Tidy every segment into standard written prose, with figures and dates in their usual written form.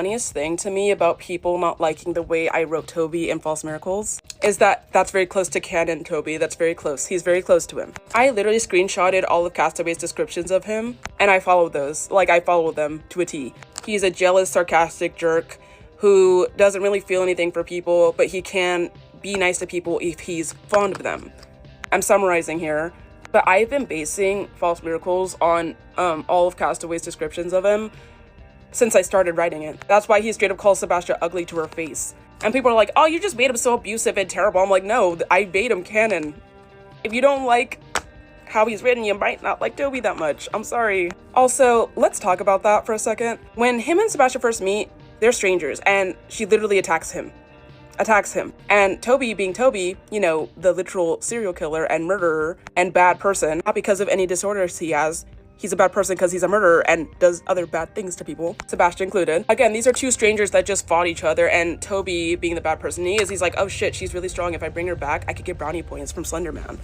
funniest thing to me about people not liking the way I wrote Toby in False Miracles is that that's very close to canon Toby. That's very close. He's very close to him. I literally screenshotted all of Castaway's descriptions of him, and I followed those. Like, I followed them to a T. He's a jealous, sarcastic jerk who doesn't really feel anything for people, but he can be nice to people if he's fond of them. I'm summarizing here, but I've been basing False Miracles on all of Castaway's descriptions of him since I started writing it. That's why he straight up calls Sebastian ugly to her face. And people are like, oh, you just made him so abusive and terrible. I'm like, no, I made him canon. If you don't like how he's written, you might not like Toby that much. I'm sorry. Also, let's talk about that for a second. When him and Sebastian first meet, they're strangers, and she literally attacks him. And Toby, being Toby, you know, the literal serial killer and murderer and bad person, not because of any disorders he has. He's a bad person because he's a murderer and does other bad things to people, Sebastian included. Again, these are two strangers that just fought each other, and Toby, being the bad person he is, he's like, oh shit, she's really strong. If I bring her back, I could get brownie points from Slender Man.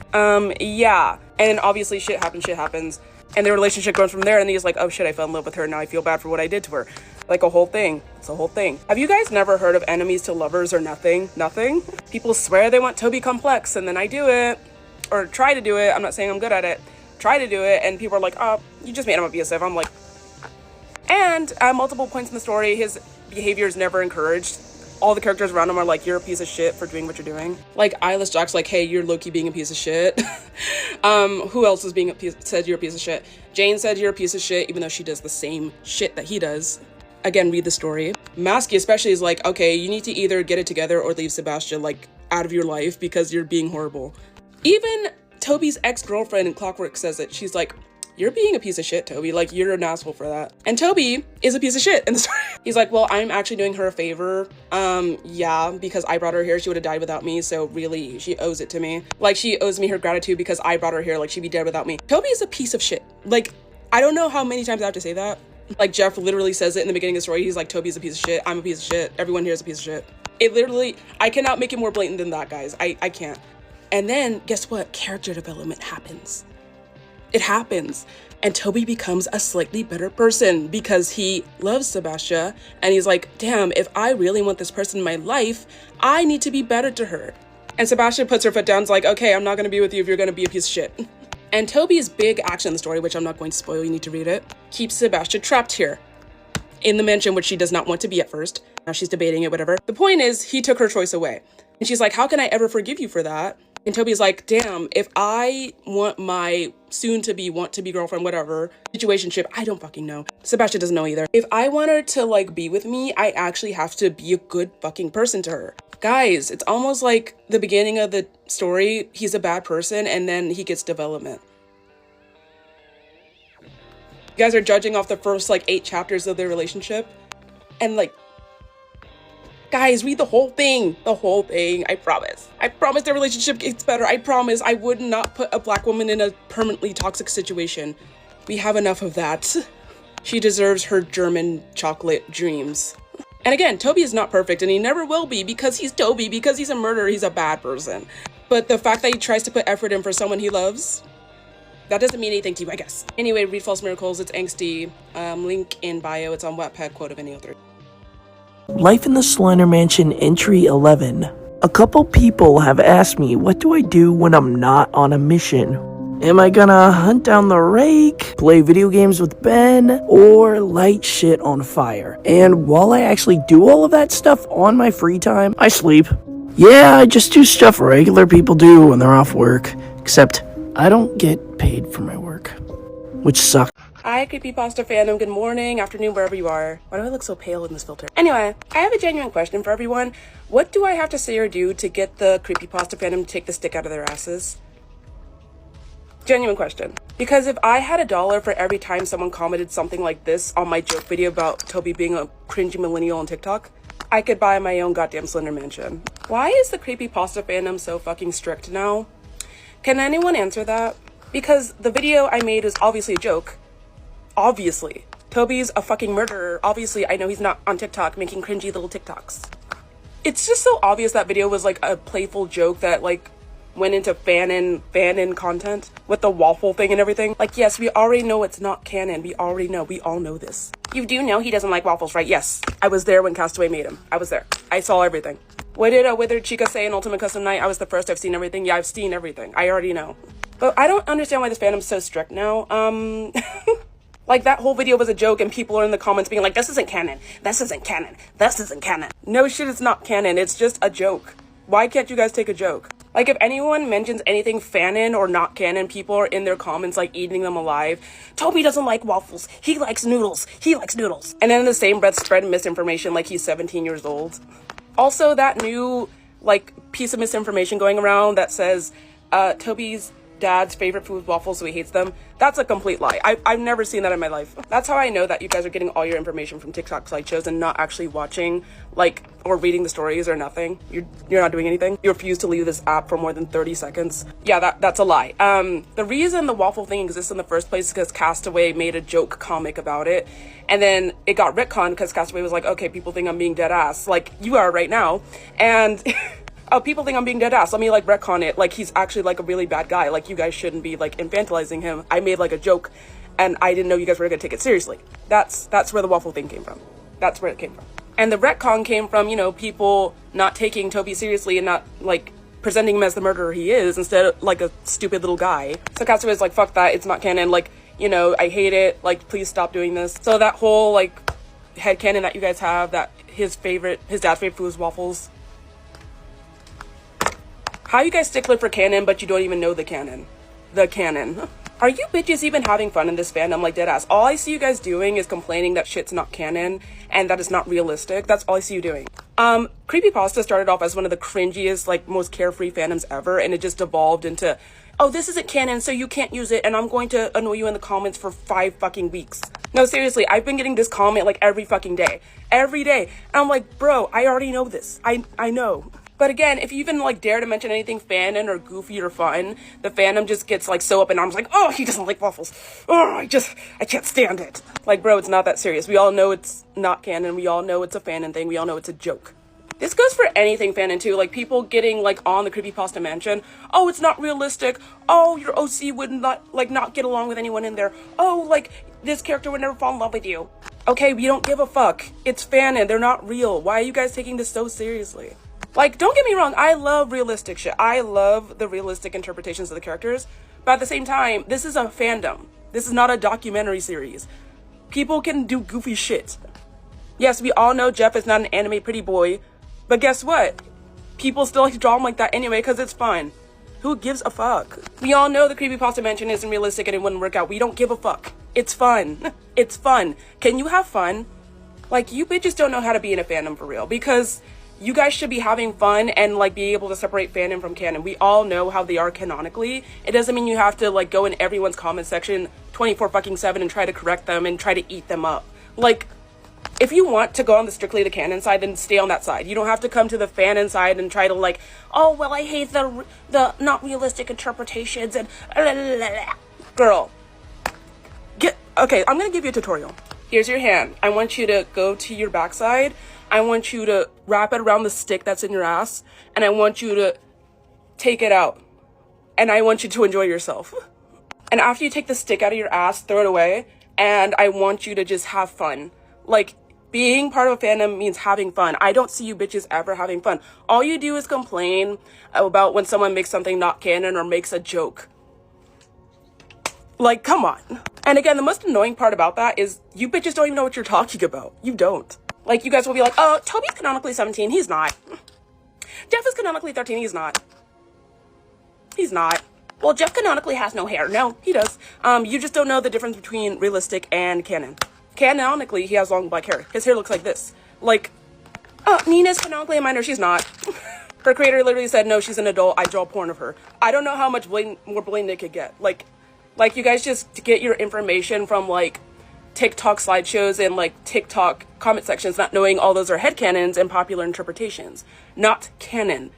Yeah. And obviously shit happens. And their relationship goes from there, and he's like, oh shit, I fell in love with her. Now I feel bad for what I did to her. Like a whole thing. It's a whole thing. Have you guys never heard of enemies to lovers or nothing? Nothing? People swear they want Toby complex, and then I do it. Or try to do it. I'm not saying I'm good at it. Try to do it, and people are like, oh, you just made him abusive. I'm like, and at multiple points in the story, his behavior is never encouraged. All the characters around him are like, you're a piece of shit for doing what you're doing. Like, Eyeless Jack's like, hey, you're low-key being a piece of shit. Who else is said you're a piece of shit? Jane said you're a piece of shit, even though she does the same shit that he does. Again, read the story. Masky especially is like, okay, you need to either get it together or leave Sebastian, like, out of your life because you're being horrible. Even Toby's ex-girlfriend in Clockwork says it. She's like, you're being a piece of shit, Toby. Like, you're an asshole for that. And Toby is a piece of shit in the story. He's like, well, I'm actually doing her a favor. Yeah, because I brought her here. She would have died without me. So really, she owes it to me. Like, she owes me her gratitude because I brought her here. Like, she'd be dead without me. Toby is a piece of shit. Like, I don't know how many times I have to say that. Like, Jeff literally says it in the beginning of the story. He's like, Toby's a piece of shit. I'm a piece of shit. Everyone here is a piece of shit. It literally, I cannot make it more blatant than that, guys. I can't. And then, guess what? Character development happens. It happens. And Toby becomes a slightly better person because he loves Sebastian. And he's like, damn, if I really want this person in my life, I need to be better to her. And Sebastian puts her foot down. Is like, okay, I'm not going to be with you if you're going to be a piece of shit. And Toby's big action in the story, which I'm not going to spoil, you need to read it, keeps Sebastian trapped here in the mansion, which she does not want to be at first. Now she's debating it, whatever. The point is, he took her choice away. And she's like, how can I ever forgive you for that? And Toby's like, damn, if I want my soon-to-be, want-to-be girlfriend, whatever, situationship, I don't fucking know. Sebastian doesn't know either. If I want her to, like, be with me, I actually have to be a good fucking person to her. Guys, it's almost like the beginning of the story, he's a bad person, and then he gets development. You guys are judging off the first, like, 8 chapters of their relationship, and, like, guys, read the whole thing. The whole thing. I promise. I promise their relationship gets better. I promise I would not put a black woman in a permanently toxic situation. We have enough of that. She deserves her German chocolate dreams. And again, Toby is not perfect, and he never will be because he's Toby, because he's a murderer, he's a bad person. But the fact that he tries to put effort in for someone he loves, that doesn't mean anything to you, I guess. Anyway, read False Miracles. It's angsty. Link in bio. It's on Wattpad, quote of any author. Life in the Slender Mansion, Entry 11. A couple people have asked me, what do I do when I'm not on a mission? Am I gonna hunt down the rake, play video games with Ben, or light shit on fire? And while I actually do all of that stuff on my free time, I sleep. Yeah, I just do stuff regular people do when they're off work, except I don't get paid for my work, which sucks. Hi, Creepypasta fandom. Good morning, afternoon, wherever you are. Why do I look so pale in this filter? Anyway, I have a genuine question for everyone. What do I have to say or do to get the Creepypasta fandom to take the stick out of their asses? Genuine question. Because if I had $1 for every time someone commented something like this on my joke video about Toby being a cringy millennial on TikTok, I could buy my own goddamn Slender Mansion. Why is the Creepypasta fandom so fucking strict now? Can anyone answer that? Because the video I made was obviously a joke. Obviously. Toby's a fucking murderer. Obviously, I know he's not on TikTok making cringy little TikToks. It's just so obvious that video was like a playful joke that like went into fan-in content with the waffle thing and everything. Like, yes, we already know it's not canon. We already know. We all know this. You do know he doesn't like waffles, right? Yes. I was there when Castaway made him. I was there. I saw everything. What did Withered Chica say in Ultimate Custom Night? I was the first. I've seen everything. Yeah, I've seen everything. I already know. But I don't understand why this fandom's so strict now. Like, that whole video was a joke and people are in the comments being like, this isn't canon. This isn't canon. This isn't canon. No shit, it's not canon. It's just a joke. Why can't you guys take a joke? Like, if anyone mentions anything fanon or not canon, people are in their comments, like, eating them alive. Toby doesn't like waffles. He likes noodles. He likes noodles. And then in the same breath, spread misinformation like he's 17 years old. Also, that new, like, piece of misinformation going around that says, Toby's dad's favorite food is waffles, so he hates them. That's a complete lie. I've never seen that in my life. That's how I know that you guys are getting all your information from TikTok slideshows and not actually watching, like, or reading the stories or nothing. You're not doing anything. You refuse to leave this app for more than 30 seconds. Yeah, that's a lie. The reason the waffle thing exists in the first place is because Castaway made a joke comic about it. And then it got retconned because Castaway was like, okay, people think I'm being dead ass. Like, you are right now. And oh, people think I'm being dead ass. Let me, like, retcon it. Like, he's actually, like, a really bad guy. Like, you guys shouldn't be, like, infantilizing him. I made, like, a joke, and I didn't know you guys were gonna take it seriously. That's where the waffle thing came from. That's where it came from. And the retcon came from, you know, people not taking Toby seriously and not, like, presenting him as the murderer he is, instead of, like, a stupid little guy. So Castaway was like, fuck that, it's not canon. Like, you know, I hate it. Like, please stop doing this. So that whole, like, headcanon that you guys have, that his dad's favorite food is waffles. How you guys stickler for canon, but you don't even know the canon? The canon. Are you bitches even having fun in this fandom? Like, deadass. All I see you guys doing is complaining that shit's not canon and that it's not realistic. That's all I see you doing. Creepypasta started off as one of the cringiest, like, most carefree fandoms ever, and it just evolved into, oh, this isn't canon, so you can't use it, and I'm going to annoy you in the comments for 5 fucking weeks. No, seriously, I've been getting this comment, like, every fucking day. Every day. And I'm like, bro, I already know this. I know. But again, if you even, like, dare to mention anything fanon or goofy or fun, the fandom just gets, like, so up in arms, like, oh, he doesn't like waffles. Oh, I can't stand it. Like, bro, it's not that serious. We all know it's not canon. We all know it's a fanon thing. We all know it's a joke. This goes for anything fanon, too. Like, people getting, like, on the Creepypasta mansion. Oh, it's not realistic. Oh, your OC would not get along with anyone in there. Oh, like, this character would never fall in love with you. Okay, we don't give a fuck. It's fanon. They're not real. Why are you guys taking this so seriously? Like, don't get me wrong, I love realistic shit. I love the realistic interpretations of the characters. But at the same time, this is a fandom. This is not a documentary series. People can do goofy shit. Yes, we all know Jeff is not an anime pretty boy. But guess what? People still like to draw him like that anyway because it's fun. Who gives a fuck? We all know the Creepypasta mansion isn't realistic and it wouldn't work out. We don't give a fuck. It's fun. It's fun. Can you have fun? Like, you bitches don't know how to be in a fandom for real, because you guys should be having fun and, like, be able to separate fandom from canon. We all know how they are canonically. It doesn't mean you have to, like, go in everyone's comment section 24/7 and try to correct them and try to eat them up. Like, if you want to go on the strictly the canon side, then stay on that side. You don't have to come to the fanon side and try to, like, oh, well, I hate the not realistic interpretations and girl. Okay, I'm gonna give you a tutorial. Here's your hand. I want you to go to your backside. I want you to wrap it around the stick that's in your ass, and I want you to take it out, and I want you to enjoy yourself. And after you take the stick out of your ass, throw it away, and I want you to just have fun. Like, being part of a fandom means having fun. I don't see you bitches ever having fun. All you do is complain about when someone makes something not canon or makes a joke. Like, come on. And again, the most annoying part about that is you bitches don't even know what you're talking about. You don't. Like, you guys will be like, oh, Toby's canonically 17. He's not. Jeff is canonically 13. He's not. He's not. Well, Jeff canonically has no hair. No, he does. You just don't know the difference between realistic and canon. Canonically, he has long black hair. His hair looks like this. Like, Nina's canonically a minor. She's not. Her creator literally said, no, she's an adult. I draw porn of her. I don't know how much more blatant it could get. Like, you guys just get your information from, like, TikTok slideshows and, like, TikTok comment sections, not knowing all those are headcanons and popular interpretations, not canon.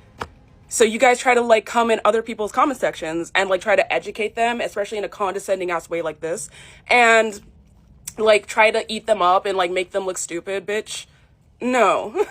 So you guys try to, like, come in other people's comment sections and, like, try to educate them, especially in a condescending ass way like this, and, like, try to eat them up and, like, make them look stupid, bitch. No.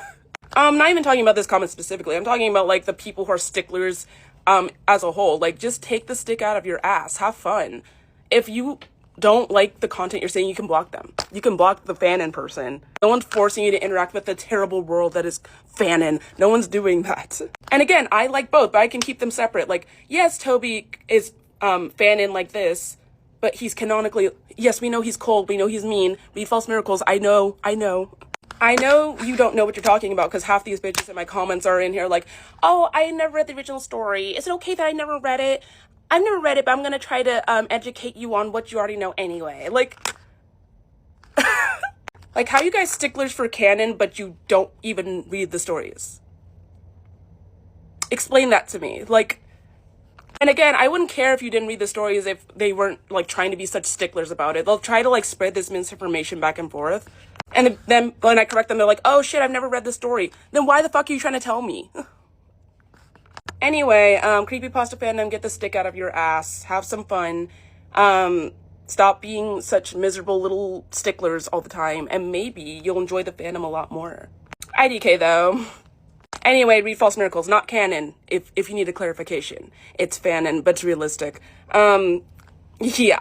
I'm not even talking about this comment specifically. I'm talking about, like, the people who are sticklers as a whole. Like, just take the stick out of your ass. Have fun. If you don't like the content you're saying, you can block them. You can block the fanon person. No one's forcing you to interact with the terrible world that is fanon. No one's doing that. And again, I like both, but I can keep them separate. Like, yes, Toby is fanon like this, but he's canonically, yes, we know he's cold, we know he's mean, read False Miracles. I know you don't know what you're talking about, because half these bitches in my comments are in here like, oh, I never read the original story. Is it okay that I never read it? I've never read it, but I'm gonna try to educate you on what you already know anyway. Like, like, how you guys sticklers for canon, but you don't even read the stories? Explain that to me. Like, and again, I wouldn't care if you didn't read the stories if they weren't, like, trying to be such sticklers about it. They'll try to, like, spread this misinformation back and forth. And then when I correct them, they're like, oh shit, I've never read the story. Then why the fuck are you trying to tell me? Anyway, Creepypasta fandom, get the stick out of your ass. Have some fun. Stop being such miserable little sticklers all the time. And maybe you'll enjoy the fandom a lot more. IDK though. Anyway, read False Miracles, not canon, if you need a clarification. It's fanon, but it's realistic. Yeah.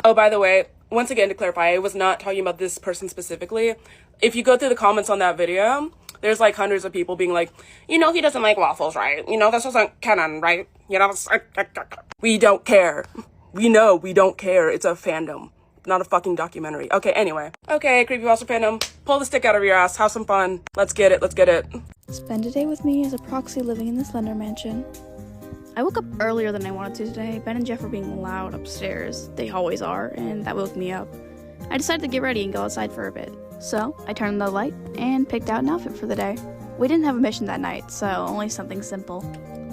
Oh, by the way, once again, to clarify, I was not talking about this person specifically. If you go through the comments on that video, there's like hundreds of people being like, you know, he doesn't like waffles, right? You know, this isn't canon, right? You know, we don't care. We know we don't care. It's a fandom, not a fucking documentary. Okay, anyway. Okay, Creepypasta fandom, pull the stick out of your ass, have some fun. Let's get it, let's get it. Spend a day with me as a proxy living in the Slender Mansion. I woke up earlier than I wanted to today. Ben and Jeff were being loud upstairs. They always are, and that woke me up. I decided to get ready and go outside for a bit. So, I turned on the light and picked out an outfit for the day. We didn't have a mission that night, so only something simple.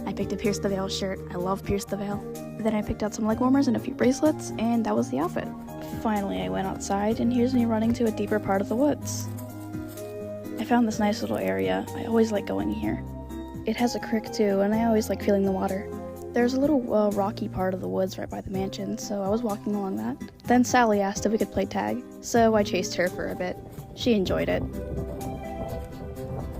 I picked a Pierce the Veil shirt. I love Pierce the Veil. Then I picked out some leg warmers and a few bracelets, and that was the outfit. Finally, I went outside, and here's me running to a deeper part of the woods. I found this nice little area. I always like going here. It has a creek too, and I always like feeling the water. There's a little rocky part of the woods right by the mansion, so I was walking along that. Then Sally asked if we could play tag, so I chased her for a bit. She enjoyed it.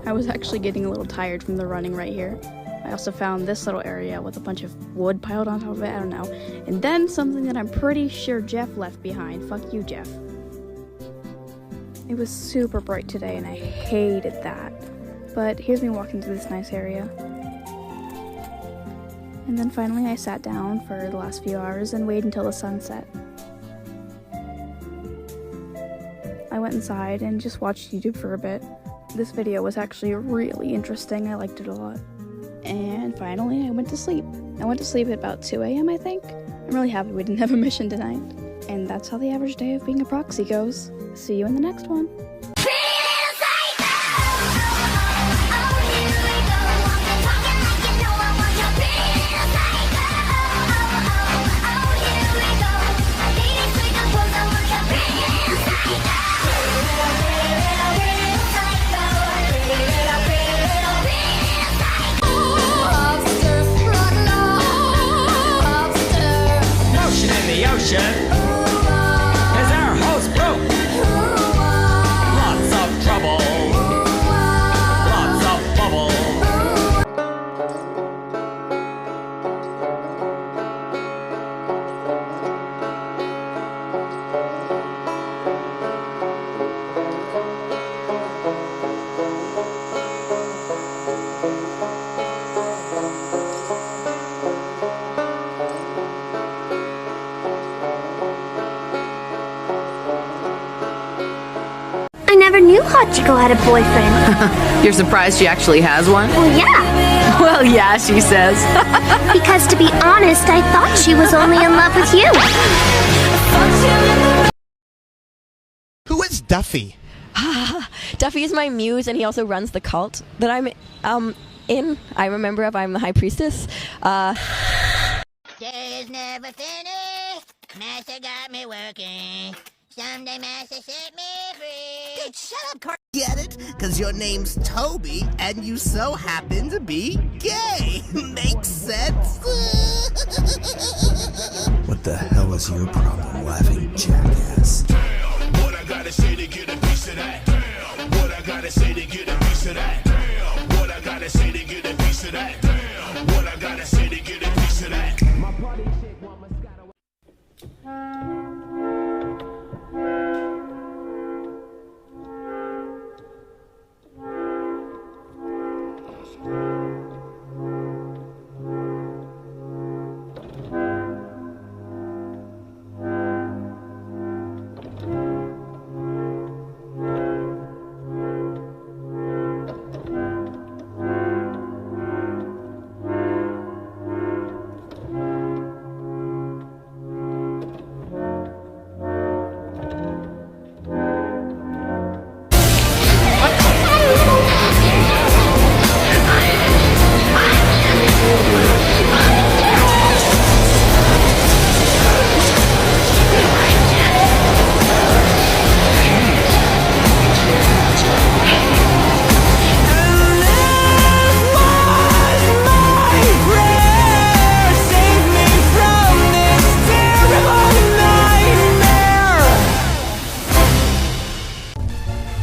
I was actually getting a little tired from the running right here. I also found this little area with a bunch of wood piled on top of it, I don't know. And then something that I'm pretty sure Jeff left behind. Fuck you, Jeff. It was super bright today and I hated that. But here's me walking through this nice area. And then finally I sat down for the last few hours and waited until the sun set. I went inside and just watched YouTube for a bit. This video was actually really interesting, I liked it a lot. And finally I went to sleep. I went to sleep at about 2 a.m. I think. I'm really happy we didn't have a mission tonight. And that's how the average day of being a proxy goes. See you in the next one. Ocean, cause our host broke. Lots of trouble, lots of bubble. I never knew Hachiko had a boyfriend. You're surprised she actually has one? Well, yeah. Well, yeah, she says. Because to be honest, I thought she was only in love with you. Who is Duffy? Duffy is my muse, and he also runs the cult that I'm in. I'm a member of. I'm the high priestess. Days never finished. Master got me working. Someday Master set me free. Dude, shut up, Carl. Get it? Because your name's Toby, and you so happen to be gay. Makes sense? What the hell is your problem, laughing jackass? Damn, what I gotta say to get a piece of that? Damn, what I gotta say to get a piece of that? Damn, what I gotta say to get a piece of that? Damn. What I gotta say to get a piece of that?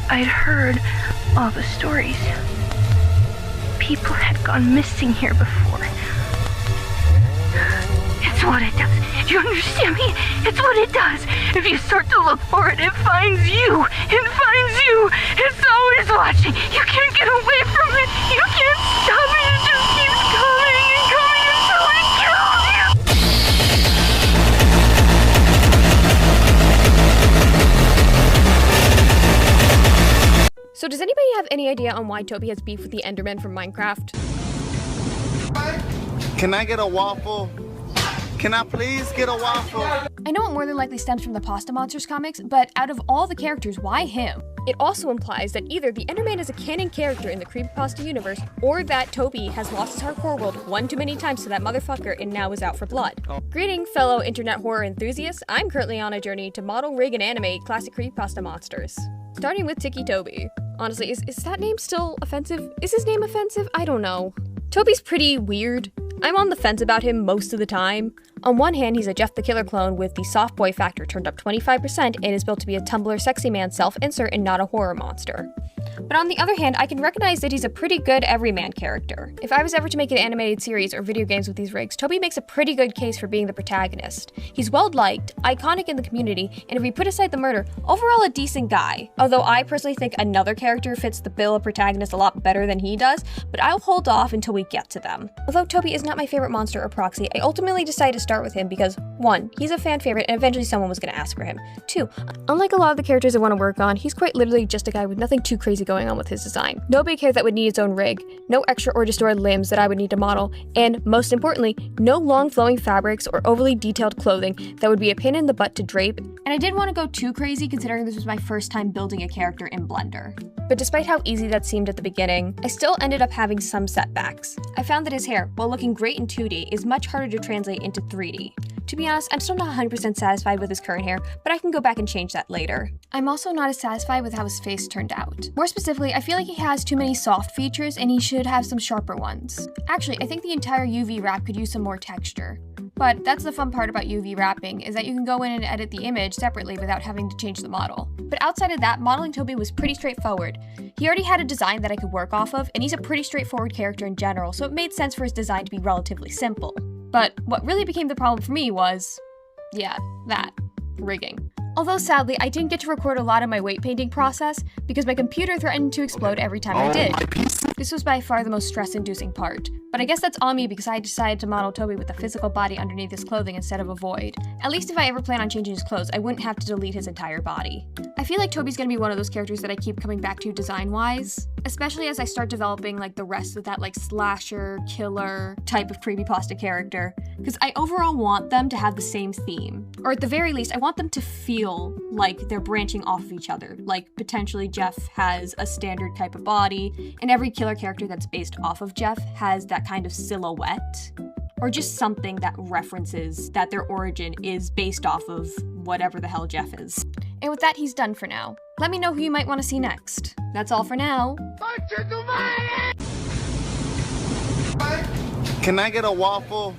I'd heard all the stories. People had gone missing here before. It's what it does. Do you understand me? It's what it does. If you start to look for it, it finds you. It finds you. It's always watching. You can't get away from it. You can't stop it. It just keeps coming and coming until it kills you. So does anybody have any idea on why Toby has beef with the Enderman from Minecraft? Can I get a waffle? Can I please get a waffle? I know it more than likely stems from the Pasta Monsters comics, but out of all the characters, why him? It also implies that either the Enderman is a canon character in the Creepypasta universe, or that Toby has lost his hardcore world one too many times to that motherfucker and now is out for blood. Greeting, fellow internet horror enthusiasts. I'm currently on a journey to model, rig, and animate classic Creepypasta monsters. Starting with Tiki Toby. Honestly, is that name still offensive? Is his name offensive? I don't know. Toby's pretty weird. I'm on the fence about him most of the time. On one hand, he's a Jeff the Killer clone with the soft boy factor turned up 25% and is built to be a Tumblr sexy man self-insert and not a horror monster. But on the other hand, I can recognize that he's a pretty good everyman character. If I was ever to make an animated series or video games with these rigs, Toby makes a pretty good case for being the protagonist. He's well-liked, iconic in the community, and if we put aside the murder, overall a decent guy. Although I personally think another character fits the bill of protagonist a lot better than he does, but I'll hold off until we get to them. Although Toby is not my favorite monster or proxy, I ultimately decided to start with him because 1, he's a fan favorite and eventually someone was going to ask for him. 2, unlike a lot of the characters I want to work on, he's quite literally just a guy with nothing too crazy going on with his design. No big hair that would need its own rig, no extra or distorted limbs that I would need to model, and most importantly, no long flowing fabrics or overly detailed clothing that would be a pain in the butt to drape. And I didn't want to go too crazy considering this was my first time building a character in Blender. But despite how easy that seemed at the beginning, I still ended up having some setbacks. I found that his hair, while looking great in 2D, is much harder to translate into 3D. To be honest, I'm still not 100% satisfied with his current hair, but I can go back and change that later. I'm also not as satisfied with how his face turned out. More specifically, I feel like he has too many soft features and he should have some sharper ones. Actually, I think the entire UV wrap could use some more texture. But that's the fun part about UV wrapping, is that you can go in and edit the image separately without having to change the model. But outside of that, modeling Toby was pretty straightforward. He already had a design that I could work off of, and he's a pretty straightforward character in general, so it made sense for his design to be relatively simple. But what really became the problem for me was, yeah, that, rigging. Although sadly, I didn't get to record a lot of my weight painting process because my computer threatened to explode every time I did. This was by far the most stress-inducing part. But I guess that's on me because I decided to model Toby with a physical body underneath his clothing instead of a void. At least if I ever plan on changing his clothes, I wouldn't have to delete his entire body. I feel like Toby's gonna be one of those characters that I keep coming back to design-wise, especially as I start developing like the rest of that like slasher, killer type of creepypasta character, because I overall want them to have the same theme. Or at the very least, I want them to feel like they're branching off of each other. Like potentially Jeff has a standard type of body, and every killer character that's based off of Jeff has that kind of silhouette. Or just something that references that their origin is based off of whatever the hell Jeff is. And with that, he's done for now. Let me know who you might want to see next. That's all for now. Can I get a waffle?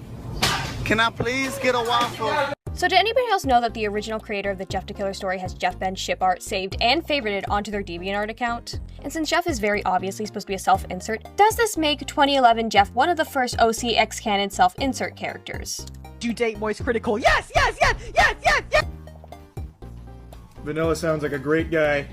Can I please get a waffle? So did anybody else know that the original creator of the Jeff the Killer story has Jeff Ben's ship art saved and favorited onto their DeviantArt account? And since Jeff is very obviously supposed to be a self-insert, does this make 2011 Jeff one of the first OC X-canon self-insert characters? You date Moist Critical. Yes, yes, yes, yes, yes, yes! Vanilla sounds like a great guy.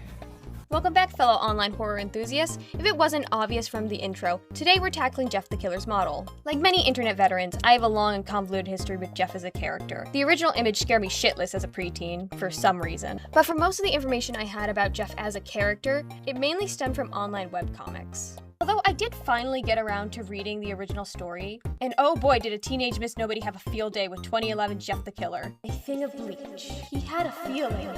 Welcome back, fellow online horror enthusiasts. If it wasn't obvious from the intro, today we're tackling Jeff the Killer's model. Like many internet veterans, I have a long and convoluted history with Jeff as a character. The original image scared me shitless as a preteen, for some reason. But for most of the information I had about Jeff as a character, it mainly stemmed from online webcomics. Although I did finally get around to reading the original story, and oh boy did a teenage Miss Nobody have a field day with 2011 Jeff the Killer. A thing of bleach. He had a feeling.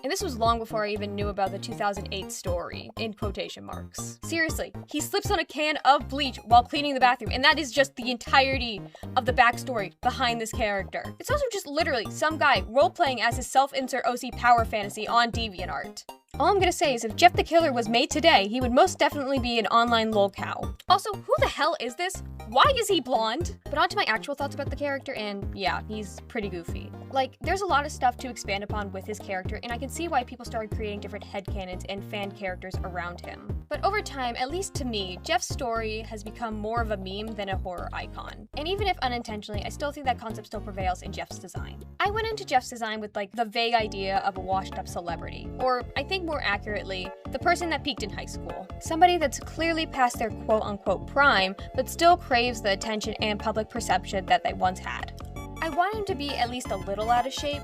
And this was long before I even knew about the 2008 story, in quotation marks. Seriously, he slips on a can of bleach while cleaning the bathroom, and that is just the entirety of the backstory behind this character. It's also just literally some guy role-playing as his self-insert OC power fantasy on DeviantArt. All I'm gonna say is if Jeff the Killer was made today, he would most definitely be an online lolcow. Also, who the hell is this? Why is he blonde? But on to my actual thoughts about the character, and yeah, he's pretty goofy. Like, there's a lot of stuff to expand upon with his character, and I can see why people started creating different headcanons and fan characters around him. But over time, at least to me, Jeff's story has become more of a meme than a horror icon. And even if unintentionally, I still think that concept still prevails in Jeff's design. I went into Jeff's design with like the vague idea of a washed up celebrity, or I think more accurately, the person that peaked in high school. Somebody that's clearly past their quote-unquote prime, but still craves the attention and public perception that they once had. I want him to be at least a little out of shape.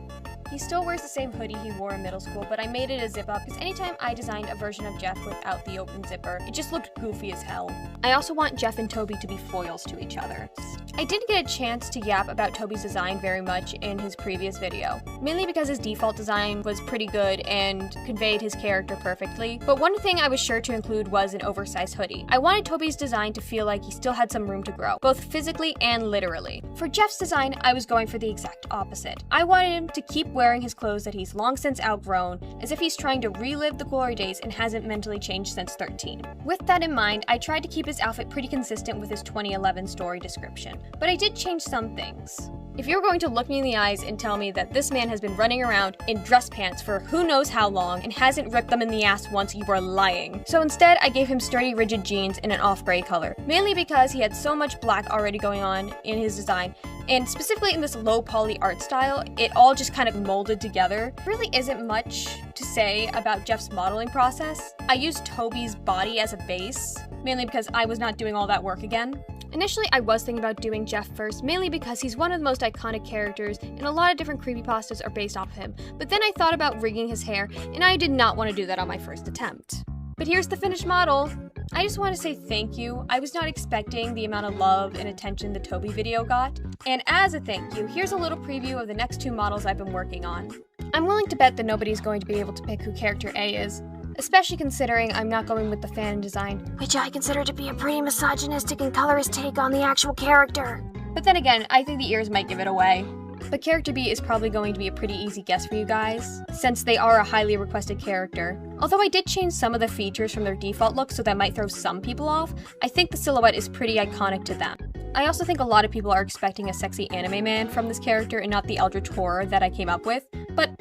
He still wears the same hoodie he wore in middle school, but I made it a zip-up because anytime I designed a version of Jeff without the open zipper, it just looked goofy as hell. I also want Jeff and Toby to be foils to each other. I didn't get a chance to yap about Toby's design very much in his previous video, mainly because his default design was pretty good and conveyed his character perfectly, but one thing I was sure to include was an oversized hoodie. I wanted Toby's design to feel like he still had some room to grow, both physically and literally. For Jeff's design, I was going for the exact opposite. I wanted him to keep wearing his clothes that he's long since outgrown, as if he's trying to relive the glory days and hasn't mentally changed since 13. With that in mind, I tried to keep his outfit pretty consistent with his 2011 story description, but I did change some things. If you're going to look me in the eyes and tell me that this man has been running around in dress pants for who knows how long and hasn't ripped them in the ass once, you are lying. So instead, I gave him sturdy, rigid jeans in an off-gray color, mainly because he had so much black already going on in his design, and specifically in this low poly art style, it all just kind of molded together. There really isn't much to say about Jeff's modeling process. I used Toby's body as a base, mainly because I was not doing all that work again. Initially, I was thinking about doing Jeff first, mainly because he's one of the most iconic characters, and a lot of different creepypastas are based off of him. But then I thought about rigging his hair, and I did not want to do that on my first attempt. But here's the finished model. I just want to say thank you. I was not expecting the amount of love and attention the Toby video got. And as a thank you, here's a little preview of the next two models I've been working on. I'm willing to bet that nobody's going to be able to pick who character A is, especially considering I'm not going with the fan design, which I consider to be a pretty misogynistic and colorist take on the actual character. But then again, I think the ears might give it away. But character B is probably going to be a pretty easy guess for you guys, since they are a highly requested character. Although I did change some of the features from their default look, so that might throw some people off, I think the silhouette is pretty iconic to them. I also think a lot of people are expecting a sexy anime man from this character and not the eldritch horror that I came up with, but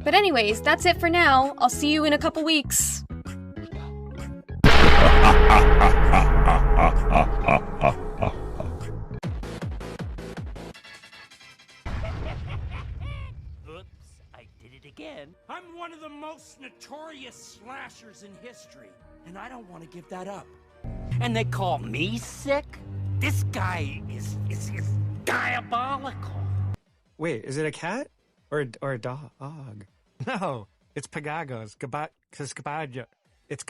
anyways, that's it for now. I'll see you in a couple weeks. Again, I'm one of the most notorious slashers in history, and I don't want to give that up. And they call me sick? This guy is diabolical. Wait, is it a cat or a dog? No, it's Pagago. It's Gaspacho. It's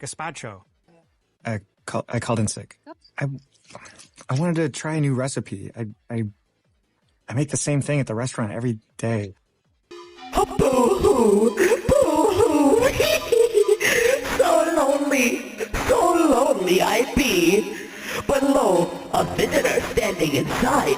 Gaspacho. I called in sick. I wanted to try a new recipe. I make the same thing at the restaurant every day. Boo-hoo! Boo-hoo! So lonely I be. But lo, a visitor standing inside.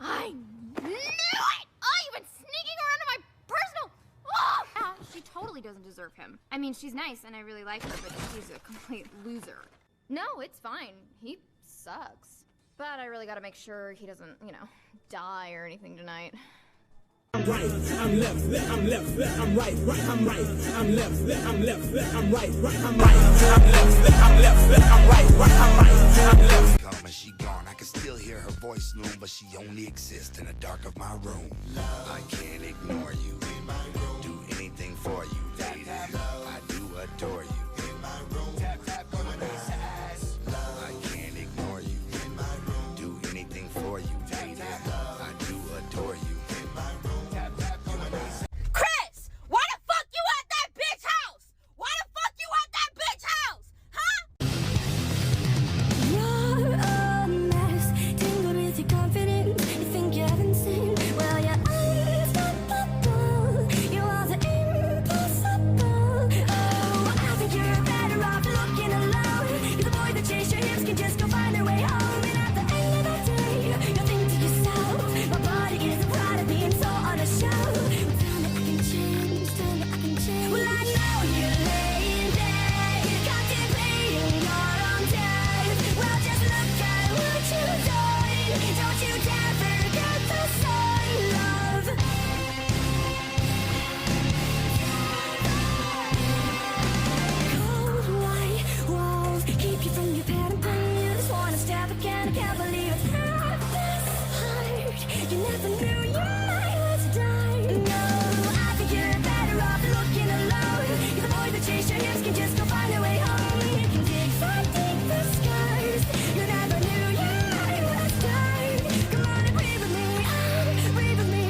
I knew it! Oh, you've been sneaking around in my personal... Oh! Yeah, she totally doesn't deserve him. I mean, she's nice and I really like her, but she's a complete loser. No, it's fine. He sucks. But I really gotta make sure he doesn't, you know, die or anything tonight. I'm right, I'm left, I'm left, I'm right, I'm right, I'm left, I'm left, I'm right, I'm right, I'm left, I'm left, I'm right, I'm right, I'm left. Come and she gone. I can still hear her voice loom, but she only exists in the dark of my room. I can't ignore you. Do anything for you, baby. I do adore you. I can't ignore you. Do anything for you, baby. I do adore you. Chris! Why the fuck you at that bitch house? Why the fuck you at that bitch house? Huh? You're a mess, tangled with your confidence. You think you haven't seen, well, you're unstoppable. You are the impossible. Oh, I think you're better off looking alone. You're the boy that chased your hips, can just go find their way home. And at the end of the day, you'll think to yourself, my body is a product being so on a show. Tell me I can change, tell me I can change. Well, I know you're laying there, contemplating your own death. Well, just look at what you're doing. Don't you dare forget the sign, love. Cold white walls keep you from your pad and pain. You just wanna stab again. I can't believe it's not this hard. You never knew you might have to die. No, I think you're better off looking alone. You're the boy that chased your hips, can just go find a way home. You can dig so deep for scars. You never knew you might have died. Come on and breathe with me, breathe with me,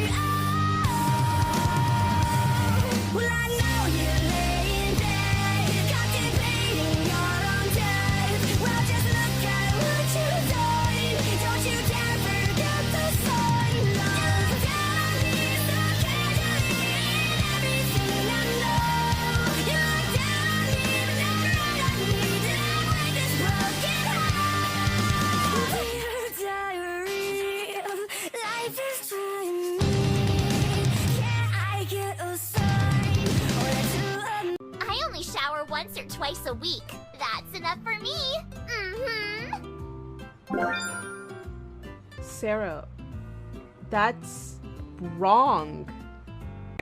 Well, I know you're laying there, contemplating your own death. Well, just look at what you're doing. Don't you dare forget the sign, love. Tell me so casually in everything I know. You look down on me, but never right on me. Did I break this broken heart? Dear diary, life is trying me. Can I get a sign or I only shower once or twice a week. That's enough for me. Sarah, that's wrong.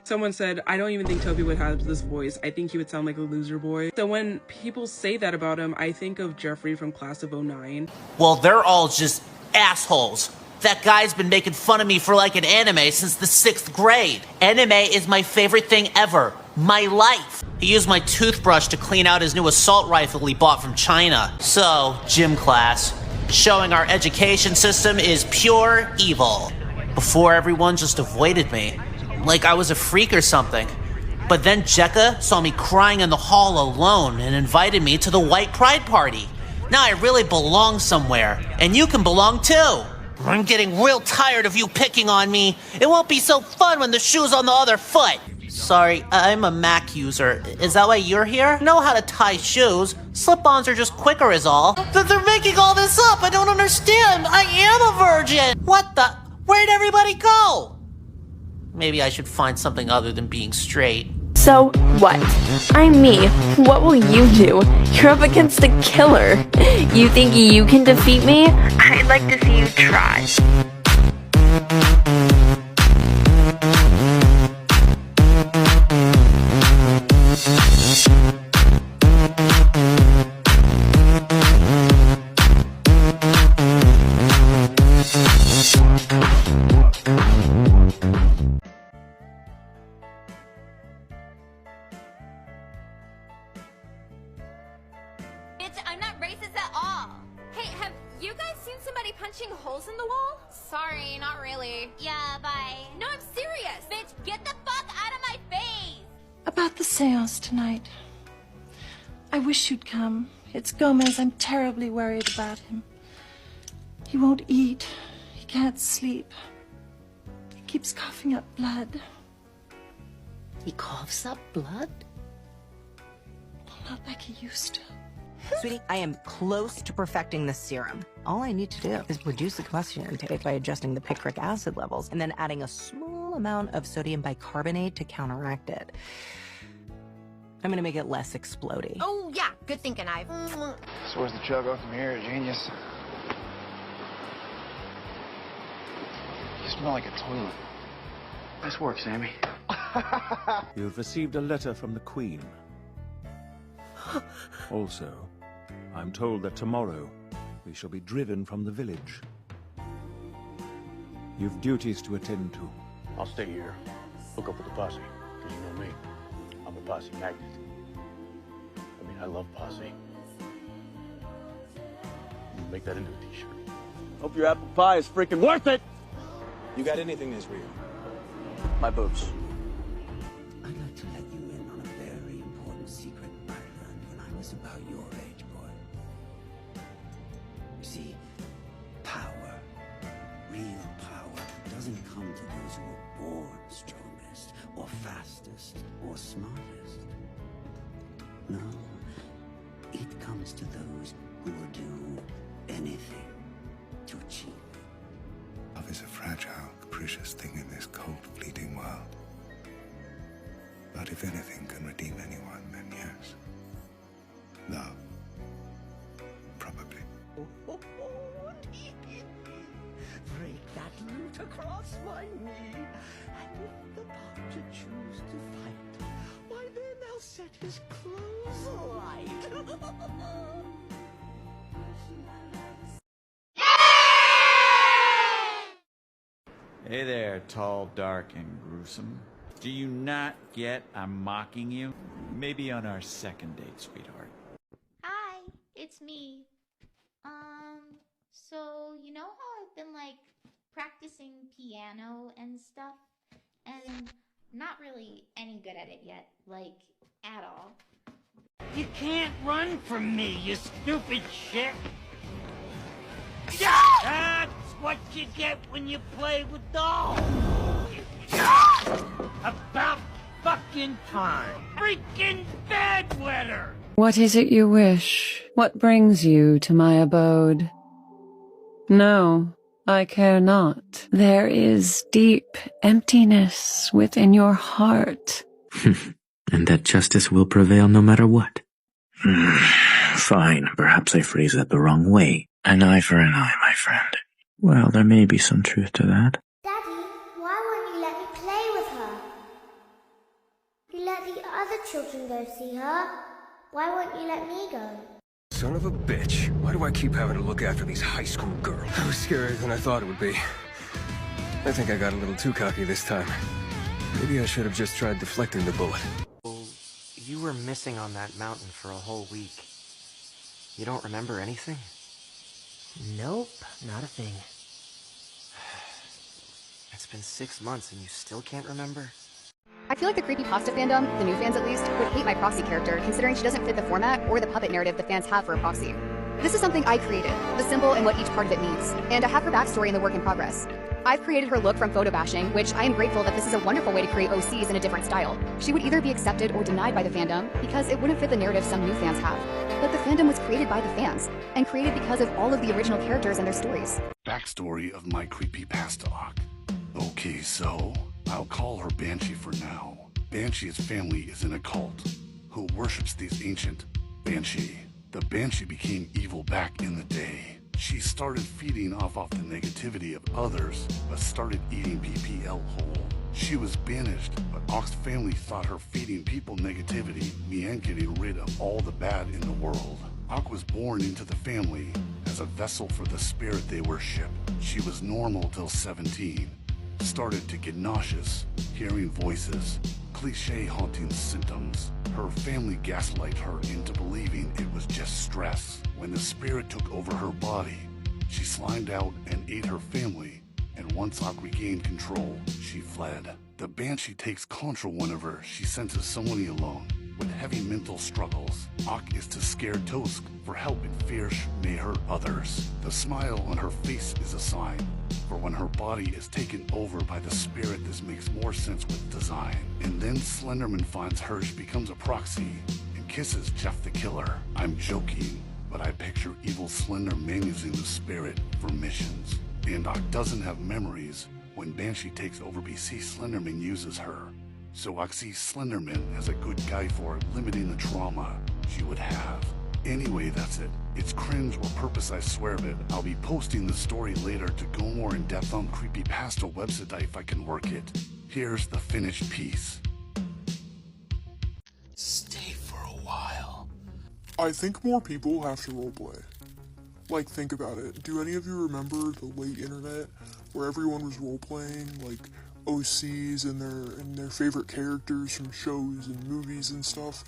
Someone said, I don't even think Toby would have this voice. I think he would sound like a loser boy. So when people say that about him, I think of Jeffrey from Class of 09. Well, they're all just assholes. That guy's been making fun of me for like an anime since the 6th grade. Anime is my favorite thing ever. My life. He used my toothbrush to clean out his new assault rifle he bought from China. So, gym class. Showing our education system is pure evil. Before, everyone just avoided me. Like I was a freak or something. But then Jekka saw me crying in the hall alone and invited me to the White Pride Party. Now I really belong somewhere. And you can belong too. I'm getting real tired of you picking on me. It won't be so fun when the shoe's on the other foot. Sorry, I'm a Mac user. Is that why you're here? Know how to tie shoes. Slip-ons are just quicker is all. They're making all this up. I don't understand. I am a virgin. What the? Where'd everybody go? Maybe I should find something other than being straight. So what? I'm me. What will you do? You're up against a killer. You think you can defeat me? I'd like to see you try. Bitch, I'm not racist at all. Hey, have you guys seen somebody punching holes in the wall? Sorry, not really. Yeah, bye. No, I'm serious. Bitch, get the fuck out of my face! About the seance tonight. I wish you'd come. It's Gomez. I'm terribly worried about him. He won't eat. He can't sleep. He keeps coughing up blood. He coughs up blood? Not like he used to. Sweetie, I am close to perfecting this serum. All I need to do is reduce the combustion intake by adjusting the picric acid levels and then adding a small amount of sodium bicarbonate to counteract it. I'm gonna make it less explodey. Oh, yeah, good thinking, Ive. So where's the chug off from here, genius? smell like a toilet. Nice work, Sammy. You've received a letter from the Queen. Also, I'm told that tomorrow we shall be driven from the village. You've duties to attend to. I'll stay here. Hook up with the posse. Because you know me. I'm a posse magnet. I mean, I love posse. Make that into a t-shirt. Hope your apple pie is freaking worth it! You got anything, Israel? My boobs. I'd like to let you in on a very important secret I learned when I was about your age, boy. You see, power, real power, doesn't come to those who are born strongest, or fastest, or smartest. No, it comes to those who will do anything to achieve it. Love is a fragile, capricious thing in this cold, fleeting world. But if anything can redeem anyone, then yes. Love. Probably. Break that loot across my knee, and if the doctor choose to fight, why then I'll set his clothes alight. Hey there, tall, dark, and gruesome. Do you not get I'm mocking you? Maybe on our second date, sweetheart. Hi, it's me. So you know how I've been like practicing piano and stuff, and not really any good at it yet, like at all. You can't run from me, you stupid shit! That's what you get when you play with dolls! About fucking time! Freaking bedwetter! What is it you wish? What brings you to my abode? No, I care not. There is deep emptiness within your heart. And that justice will prevail no matter what. Fine, perhaps I phrased that the wrong way. An eye for an eye, my friend. Well, there may be some truth to that. Daddy, why won't you let me play with her? You let the other children go see her. Why won't you let me go? Son of a bitch. Why do I keep having to look after these high school girls? That was scarier than I thought it would be. I think I got a little too cocky this time. Maybe I should have just tried deflecting the bullet. You were missing on that mountain for a whole week. You don't remember anything? Nope, not a thing. It's been 6 months and you still can't remember? I feel like the Creepypasta fandom, the new fans at least, would hate my proxy character considering she doesn't fit the format or the puppet narrative the fans have for a proxy. This is something I created, the symbol and what each part of it means, and I have her backstory in the work in progress. I've created her look from photo bashing, which I am grateful that this is a wonderful way to create OCs in a different style. She would either be accepted or denied by the fandom because it wouldn't fit the narrative some new fans have. But the fandom was created by the fans, and created because of all of the original characters and their stories. Backstory of my creepypasta arc. Okay, so I'll call her Banshee for now. Banshee's family is in a cult who worships these ancient Banshee. The Banshee became evil back in the day. She started feeding off the negativity of others, but started eating PPL whole. She was banished, but Ock's family thought her feeding people negativity meant getting rid of all the bad in the world. Ock was born into the family as a vessel for the spirit they worship. She was normal till 17. Started to get nauseous, hearing voices, cliche haunting symptoms. Her family gaslight her into believing it was just stress. When the spirit took over her body, she slimed out and ate her family, and once Ock regained control, she fled. The Banshee takes control whenever she senses somebody alone. With heavy mental struggles, Ock is to scare Tosk for help in fear she may hurt others. The smile on her face is a sign, for when her body is taken over by the spirit, this makes more sense with design. And then Slenderman finds her, she becomes a proxy, and kisses Jeff the Killer. I'm joking, but I picture evil Slender Man using the spirit for missions. And Ock doesn't have memories. When Banshee takes over BC, Slenderman uses her. So Ock sees Slenderman as a good guy for limiting the trauma she would have. Anyway, that's it. It's cringe or purpose, I swear of it. I'll be posting the story later to go more in depth on Creepypasta website if I can work it. Here's the finished piece. Stay for a while. I think more people have to roleplay. Like, think about it. Do any of you remember the late internet where everyone was roleplaying, like, OCs and their favorite characters from shows and movies and stuff?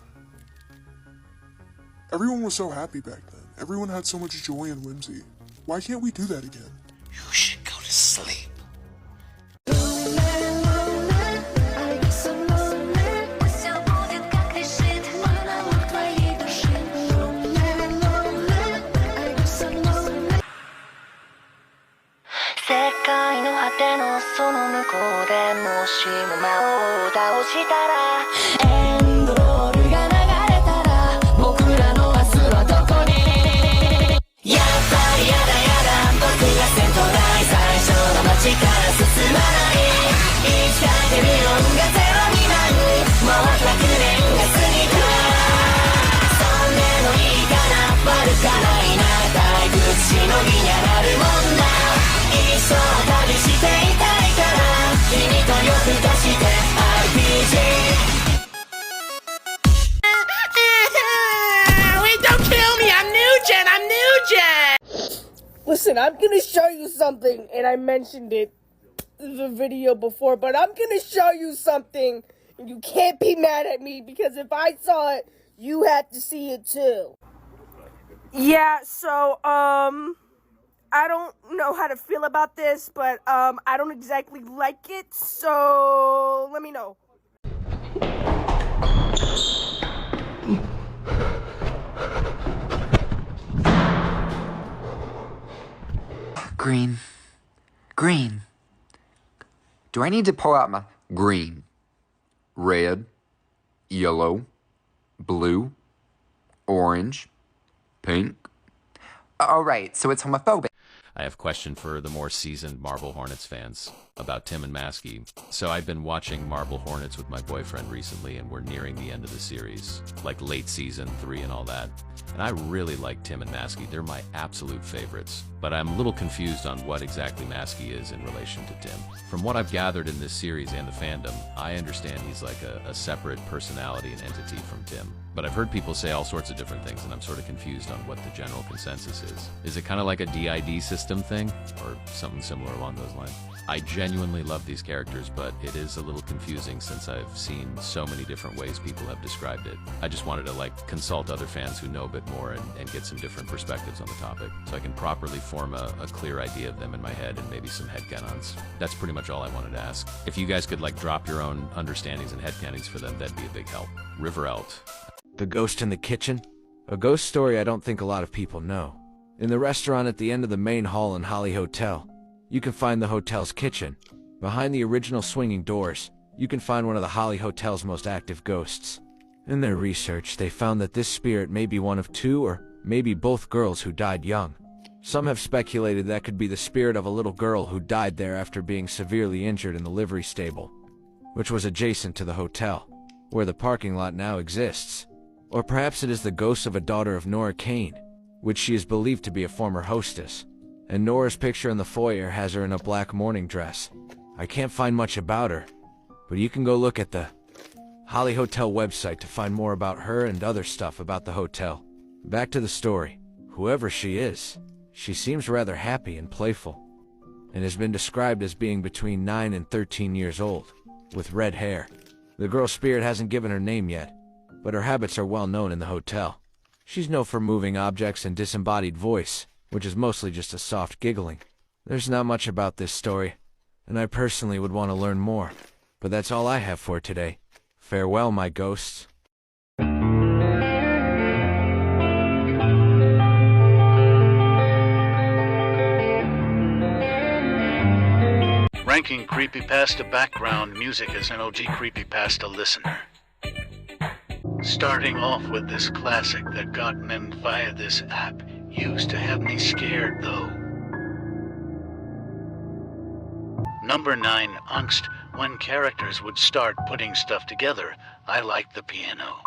Everyone was so happy back then. Everyone had so much joy and whimsy. Why can't we do that again? You should go to sleep. Listen, I'm gonna show you something, and I mentioned it in the video before, but I'm gonna show you something, and you can't be mad at me, because if I saw it, you have to see it too. Yeah, so, I don't know how to feel about this, but, I don't exactly like it, so let me know. Green. Green. Do I need to pull out my green, red, yellow, blue, orange, pink? All right, so it's homophobic. I have a question for the more seasoned Marble Hornets fans about Tim and Maskey. So I've been watching Marble Hornets with my boyfriend recently, and we're nearing the end of the series, like late season 3 and all that. And I really like Tim and Maskey. They're my absolute favorites. But I'm a little confused on what exactly Maskey is in relation to Tim. From what I've gathered in this series and the fandom, I understand he's like a separate personality and entity from Tim. But I've heard people say all sorts of different things, and I'm sort of confused on what the general consensus is. Is it kind of like a DID system thing, or something similar along those lines? I genuinely love these characters, but it is a little confusing since I've seen so many different ways people have described it. I just wanted to consult other fans who know a bit more and get some different perspectives on the topic, so I can properly form a clear idea of them in my head and maybe some headcanons. That's pretty much all I wanted to ask. If you guys could drop your own understandings and headcanons for them, that'd be a big help. Riverelt. The Ghost in the Kitchen? A ghost story I don't think a lot of people know. In the restaurant at the end of the main hall in Holly Hotel, you can find the hotel's kitchen. Behind the original swinging doors, you can find one of the Holly Hotel's most active ghosts. In their research, they found that this spirit may be one of 2 or maybe both girls who died young. Some have speculated that could be the spirit of a little girl who died there after being severely injured in the livery stable, which was adjacent to the hotel, where the parking lot now exists. Or perhaps it is the ghost of a daughter of Nora Kane, which she is believed to be a former hostess. And Nora's picture in the foyer has her in a black morning dress. I can't find much about her, but you can go look at the Holly Hotel website to find more about her and other stuff about the hotel. Back to the story. Whoever she is, she seems rather happy and playful, and has been described as being between 9 and 13 years old, with red hair. The girl's spirit hasn't given her name yet, but her habits are well known in the hotel. She's known for moving objects and disembodied voice, which is mostly just a soft giggling. There's not much about this story, and I personally would want to learn more, but that's all I have for today. Farewell, my ghosts. Ranking Creepypasta background music as an OG Creepypasta listener. Starting off with this classic that got men via this app used to have me scared though. Number 9, Angst. When characters would start putting stuff together, I liked the piano.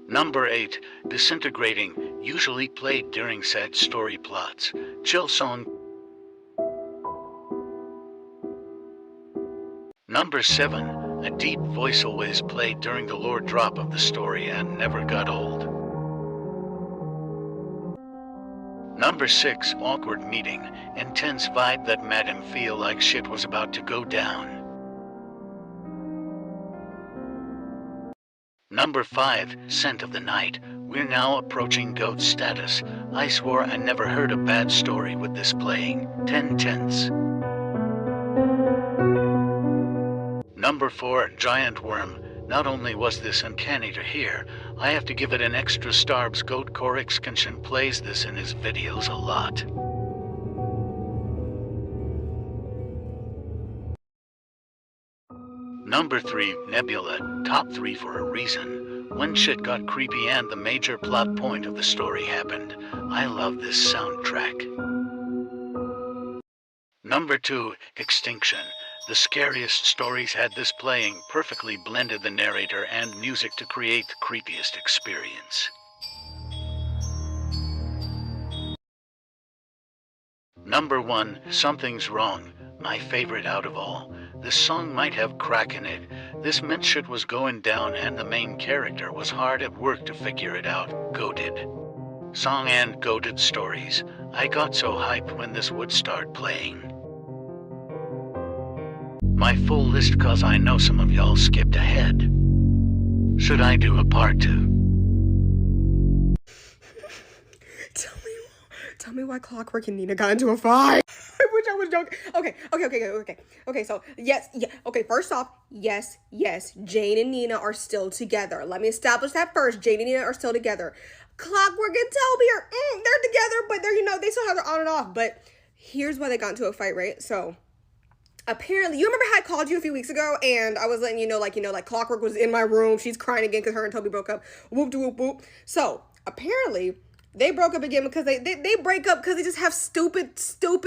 Number 8, disintegrating, usually played during sad story plots. Chill song. Number 7, a deep voice always played during the lore drop of the story and never got old. Number 6, awkward meeting, intense vibe that made him feel like shit was about to go down. Number 5, scent of the night. We're now approaching GOAT status. I swore I never heard a bad story with this playing. 10 tenths. Number 4, giant worm. Not only was this uncanny to hear, I have to give it an extra star because GOAT Korixkenshin plays this in his videos a lot. Number 3, Nebula, top 3 for a reason. When shit got creepy and the major plot point of the story happened. I love this soundtrack. Number 2, Extinction. The scariest stories had this playing, perfectly blended the narrator and music to create the creepiest experience. Number 1, Something's Wrong. My favorite out of all. This song might have crack in it. This meant shit was going down and the main character was hard at work to figure it out. Goated. Song and goated stories. I got so hyped when this would start playing. My full list cause I know some of y'all skipped ahead. Should I do a part 2? Tell me why Clockwork and Nina got into a fight. I wish I was joking. Okay. So okay. First off, yes. Jane and Nina are still together. Let me establish that first. Jane and Nina are still together. Clockwork and Toby are they're together, but they're they still have their on and off. But here's why they got into a fight, right? So apparently, you remember how I called you a few weeks ago and I was letting you know, like Clockwork was in my room. She's crying again because her and Toby broke up. Whoop de whoop whoop. So apparently they broke up again because they break up because they just have stupid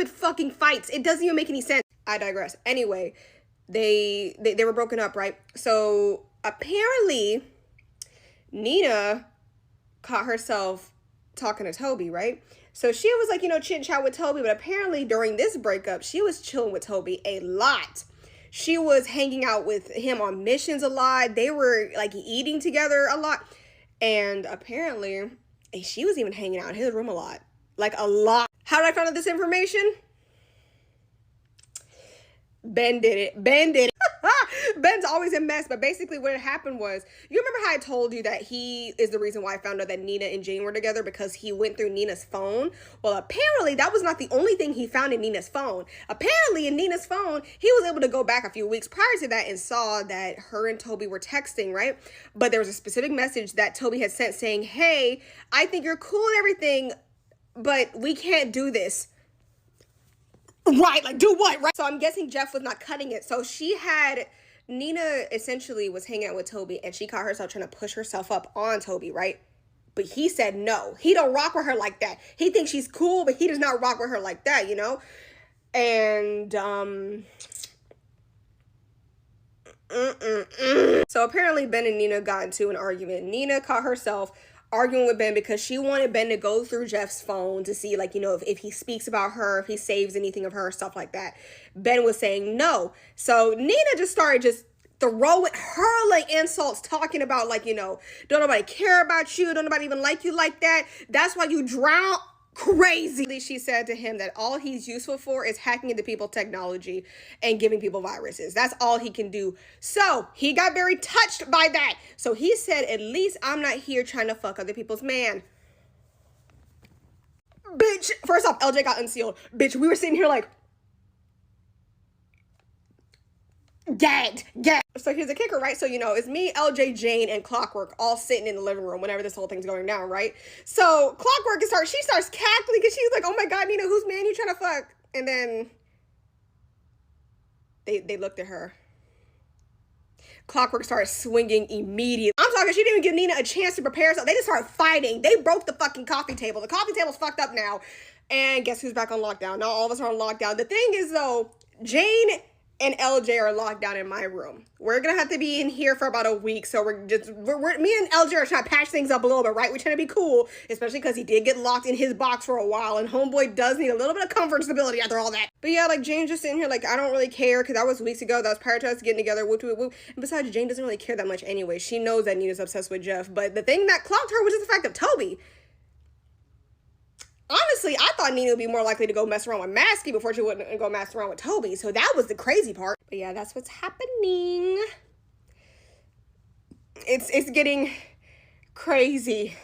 fucking fights. It doesn't even make any sense. I digress. Anyway, they were broken up, right? So apparently Nina caught herself talking to Toby, right? So she was like, chit chat with Toby, but apparently during this breakup, she was chilling with Toby a lot. She was hanging out with him on missions a lot. They were like eating together a lot. And apparently she was even hanging out in his room a lot. Like a lot. How did I find out this information? Ben did it. Ben's always a mess, but basically what happened was, you remember how I told you that he is the reason why I found out that Nina and Jane were together because he went through Nina's phone? Well, apparently that was not the only thing he found in Nina's phone. Apparently in Nina's phone, he was able to go back a few weeks prior to that and saw that her and Toby were texting, right? But there was a specific message that Toby had sent saying, hey, I think you're cool and everything, but we can't do this. Right, like do what, right? So I'm guessing Jeff was not cutting it. So Nina essentially was hanging out with Toby and she caught herself trying to push herself up on Toby, right? But he said no. He don't rock with her like that. He thinks she's cool, but he does not rock with her like that, And, So apparently Ben and Nina got into an argument. Nina caught herself arguing with Ben because she wanted Ben to go through Jeff's phone to see, like, if he speaks about her, if he saves anything of her, stuff like that. Ben was saying no. So Nina just started hurling insults, talking about, like, don't nobody care about you, don't nobody even like you like that. That's why you drown. Crazy. She said to him that all he's useful for is hacking into people's technology and giving people viruses. That's all he can do. So he got very touched by that. So he said, at least I'm not here trying to fuck other people's man. Bitch, first off, LJ got unsealed. Bitch, we were sitting here like, gagged. So here's the kicker, right? So, it's me, LJ, Jane, and Clockwork all sitting in the living room whenever this whole thing's going down, right? So Clockwork she starts cackling because she's like, oh my God, Nina, whose man you trying to fuck? And then they looked at her. Clockwork started swinging immediately. I'm talking, she didn't even give Nina a chance to prepare herself. They just started fighting. They broke the fucking coffee table. The coffee table's fucked up now. And guess who's back on lockdown? Now all of us are on lockdown. The thing is, though, Jane and LJ are locked down in my room. We're gonna have to be in here for about a week, so me and LJ are trying to patch things up a little bit, right? We're trying to be cool, especially because he did get locked in his box for a while, and homeboy does need a little bit of comfort and stability after all that. But yeah, like, Jane's just sitting here like, I don't really care, because that was weeks ago, that was prior to us getting together, whoop, whoop, whoop. And besides, Jane doesn't really care that much anyway. She knows that Nina's obsessed with Jeff, but the thing that clocked her was just the fact of Toby. Honestly, I thought Nina would be more likely to go mess around with Masky before she would go mess around with Toby. So that was the crazy part. But yeah, that's what's happening. It's getting crazy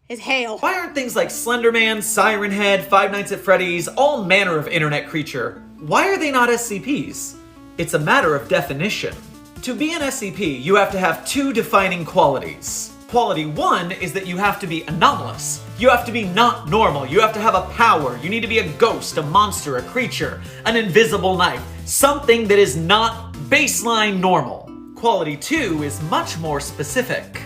as hell. Why aren't things like Slender Man, Siren Head, Five Nights at Freddy's, all manner of internet creature, why are they not SCPs? It's a matter of definition. To be an SCP, you have to have two defining qualities. Quality 1 is that you have to be anomalous. You have to be not normal. You have to have a power. You need to be a ghost, a monster, a creature, an invisible knife, something that is not baseline normal. Quality 2 is much more specific.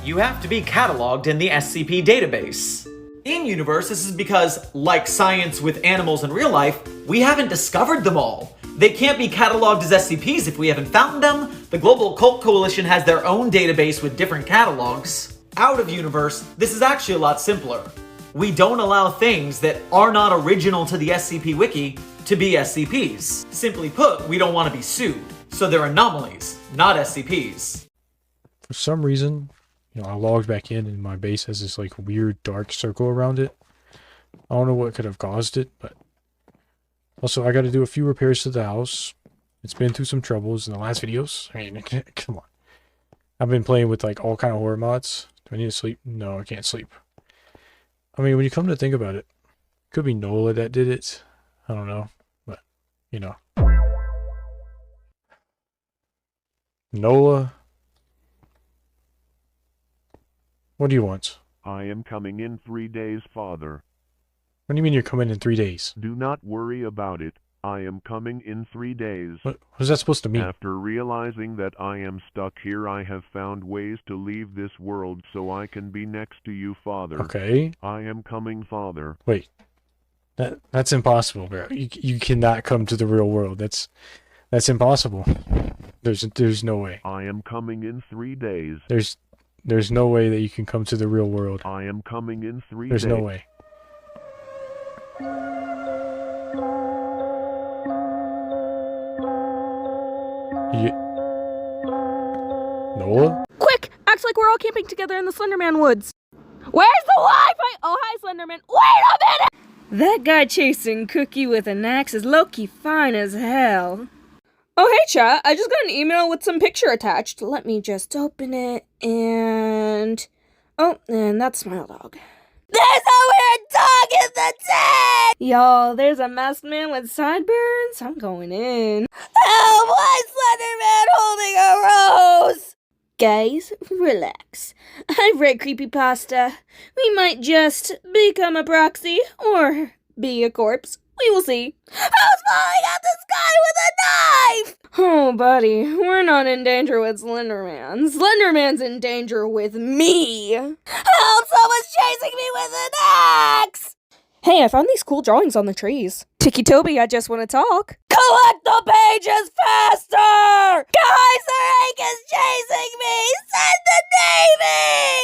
You have to be cataloged in the SCP database. In-universe, this is because, like science with animals in real life, we haven't discovered them all. They can't be cataloged as SCPs if we haven't found them. The Global Occult Coalition has their own database with different catalogs. Out of universe, this is actually a lot simpler. We don't allow things that are not original to the SCP Wiki to be SCPs. Simply put, we don't want to be sued. So they're anomalies, not SCPs. For some reason, I logged back in and my base has this like weird dark circle around it. I don't know what could have caused it, but also I got to do a few repairs to the house. It's been through some troubles in the last videos. I mean, come on. I've been playing with like all kind of horror mods. Do I need to sleep? No, I can't sleep. I mean, when you come to think about it, could be Nola that did it. I don't know, but Nola. What do you want? I am coming in 3 days, Father. What do you mean you're coming in 3 days? Do not worry about it. I am coming in 3 days. What is that supposed to mean? After realizing that I am stuck here, I have found ways to leave this world so I can be next to you, Father. Okay. I am coming, Father. Wait. That's impossible, bro. You cannot come to the real world. That's impossible. There's no way. I am coming in 3 days. There's no way that you can come to the real world. I am coming in 3 days. There's no way. Nola? Quick! Acts like we're all camping together in the Slenderman woods. Where's the Wi-Fi? Oh, hi, Slenderman. Wait a minute! That guy chasing Cookie with an axe is low-key fine as hell. Oh, hey, chat. I just got an email with some picture attached. Let me just open it, and... Oh, and that's Smile Dog. There's a weird dog in the tent! Y'all, there's a masked man with sideburns. I'm going in. Help! Why Slenderman holding a rose? Guys, relax. I've read Creepypasta. We might just become a proxy, or be a corpse. We will see. Who's falling out the sky with a knife? Oh, buddy, we're not in danger with Slenderman. Slenderman's in danger with me. Help, someone's chasing me with an axe! Hey, I found these cool drawings on the trees. Tiki Toby, I just want to talk. Collect the pages faster! Guys, Hank is chasing me! Send the Navy!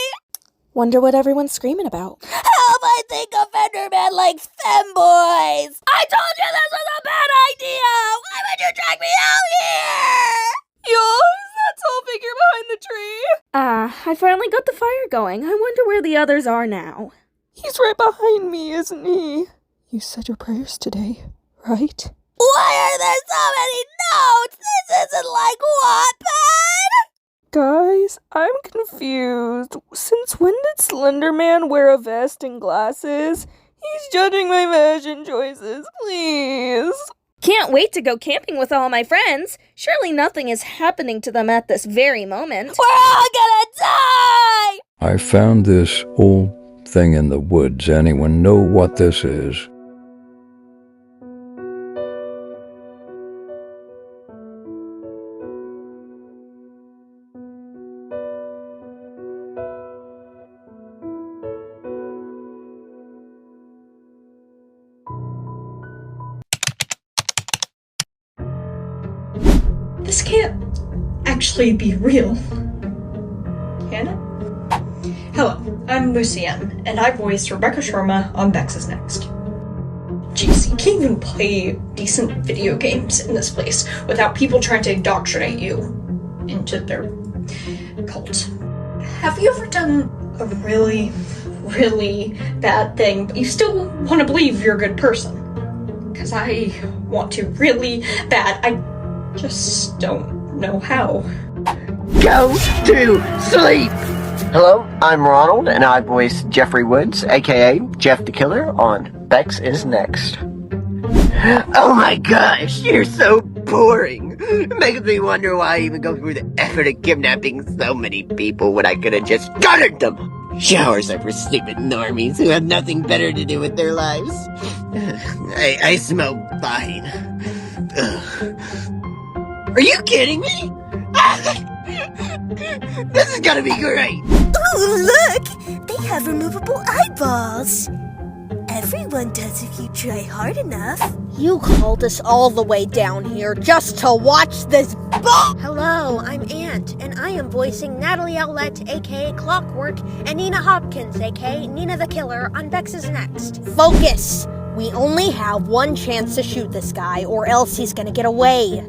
Wonder what everyone's screaming about. Help, I think Offenderman likes femboys! I told you this was a bad idea! Why would you drag me out here? Yo, is that tall figure behind the tree? I finally got the fire going. I wonder where the others are now. He's right behind me, isn't he? You said your prayers today, right? Why are there so many notes? This isn't like Wattpad! Guys, I'm confused. Since when did Slenderman wear a vest and glasses? He's judging my fashion choices, please. Can't wait to go camping with all my friends. Surely nothing is happening to them at this very moment. We're all gonna die! I found this old thing in the woods. Anyone know what this is? This can't actually be real. Can it? Hello, I'm Lucienne, and I voiced Rebecca Sharma on Bex is Next. Jeez, you can't even play decent video games in this place without people trying to indoctrinate you into their cult. Have you ever done a really, really bad thing, but you still want to believe you're a good person? Because I want to really bad. I just don't know how. Go to sleep! Hello, I'm Ronald, and I voice Jeffrey Woods, aka Jeff the Killer, on Bex is Next. Oh my gosh, you're so boring! It makes me wonder why I even go through the effort of kidnapping so many people when I could have just gutted them! Showers are for stupid normies who have nothing better to do with their lives. I smell fine. Ugh. Are you kidding me? This is gonna be great! Ooh, look! They have removable eyeballs! Everyone does if you try hard enough. You called us all the way down here just to watch this bull! Hello, I'm Ant, and I am voicing Natalie Owlett, aka Clockwork, and Nina Hopkins, aka Nina the Killer, on Bex is Next. Focus! We only have one chance to shoot this guy, or else he's gonna get away.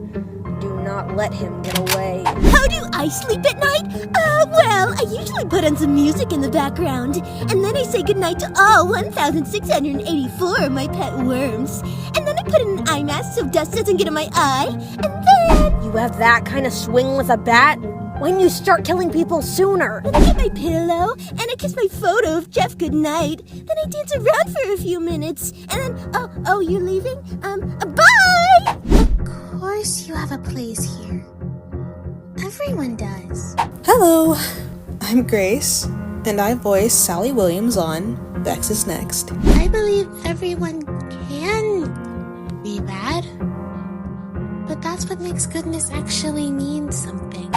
Do not let him get away. How do I sleep at night? Well, I usually put on some music in the background, and then I say goodnight to all 1,684 of my pet worms. And then I put in an eye mask so dust doesn't get in my eye, and then... You have that kind of swing with a bat? When you start killing people sooner? Then I get my pillow, and I kiss my photo of Jeff goodnight. Then I dance around for a few minutes, and then, oh, you're leaving? Bye! Of course you have a place here. Everyone does. Hello, I'm Grace, and I voice Sally Williams on Bex is Next. I believe everyone can be bad, but that's what makes goodness actually mean something.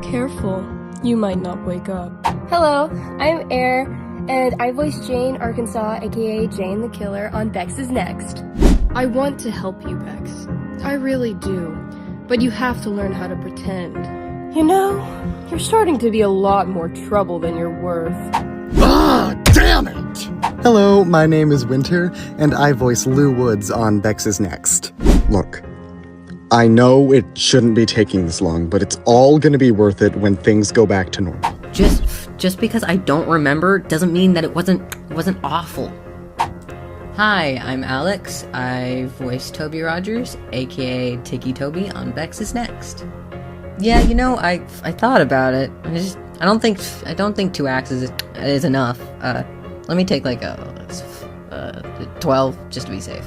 Careful, you might not wake up. Hello, I'm Air, and I voice Jane Arkansas, aka Jane the Killer, on Bex is Next. I want to help you, Bex. I really do. But you have to learn how to pretend. You know, you're starting to be a lot more trouble than you're worth. Ah, damn it! Hello, my name is Winter, and I voice Lou Woods on Bex is Next. Look, I know it shouldn't be taking this long, but it's all gonna be worth it when things go back to normal. Just because I don't remember doesn't mean that it wasn't awful. Hi, I'm Alex. I voice Toby Rogers, aka Tiki Toby, on Bex is Next. Yeah, you know, I thought about it. I don't think 2 acts is enough. Let me take like a 12 just to be safe.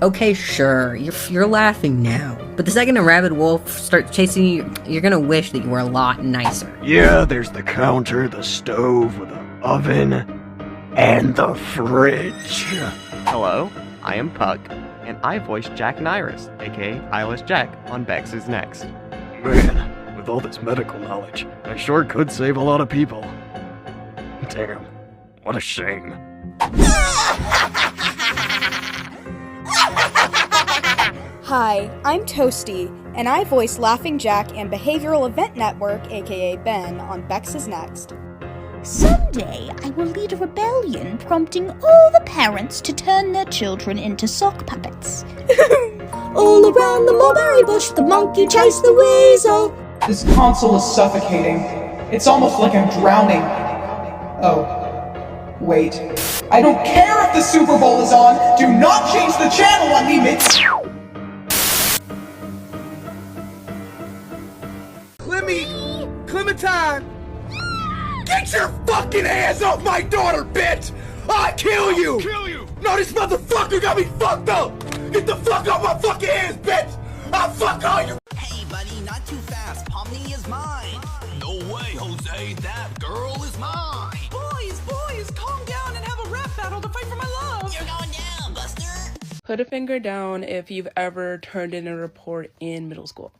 Okay, sure. You're laughing now, but the second a rabid wolf starts chasing you, you're gonna wish that you were a lot nicer. Yeah, there's the counter, the stove with the oven, and the fridge. Hello, I am Puck, and I voice Jack and Iris, aka Eyeless Jack, on Bex is Next. Man, with all this medical knowledge, I sure could save a lot of people. Damn, what a shame. Hi, I'm Toasty, and I voice Laughing Jack and Behavioral Event Network, aka Ben, on Bex is Next. Someday, I will lead a rebellion prompting all the parents to turn their children into sock puppets. All around the mulberry bush, the monkey chased the weasel. This console is suffocating. It's almost like I'm drowning. Oh, wait. I don't care if the Super Bowl is on! Do not change the channel on me mid- Clementine! Get your fucking hands off my daughter, bitch! I'll kill you! I'll kill you! No, this motherfucker got me fucked up! Get the fuck off my fucking hands, bitch! I'll fuck all you! Hey, buddy, not too fast. Pomni is mine. No way, Jose. That girl is mine. Boys, calm down and have a rap battle to fight for my love. You're going down, Buster. Put a finger down if you've ever turned in a report in middle school.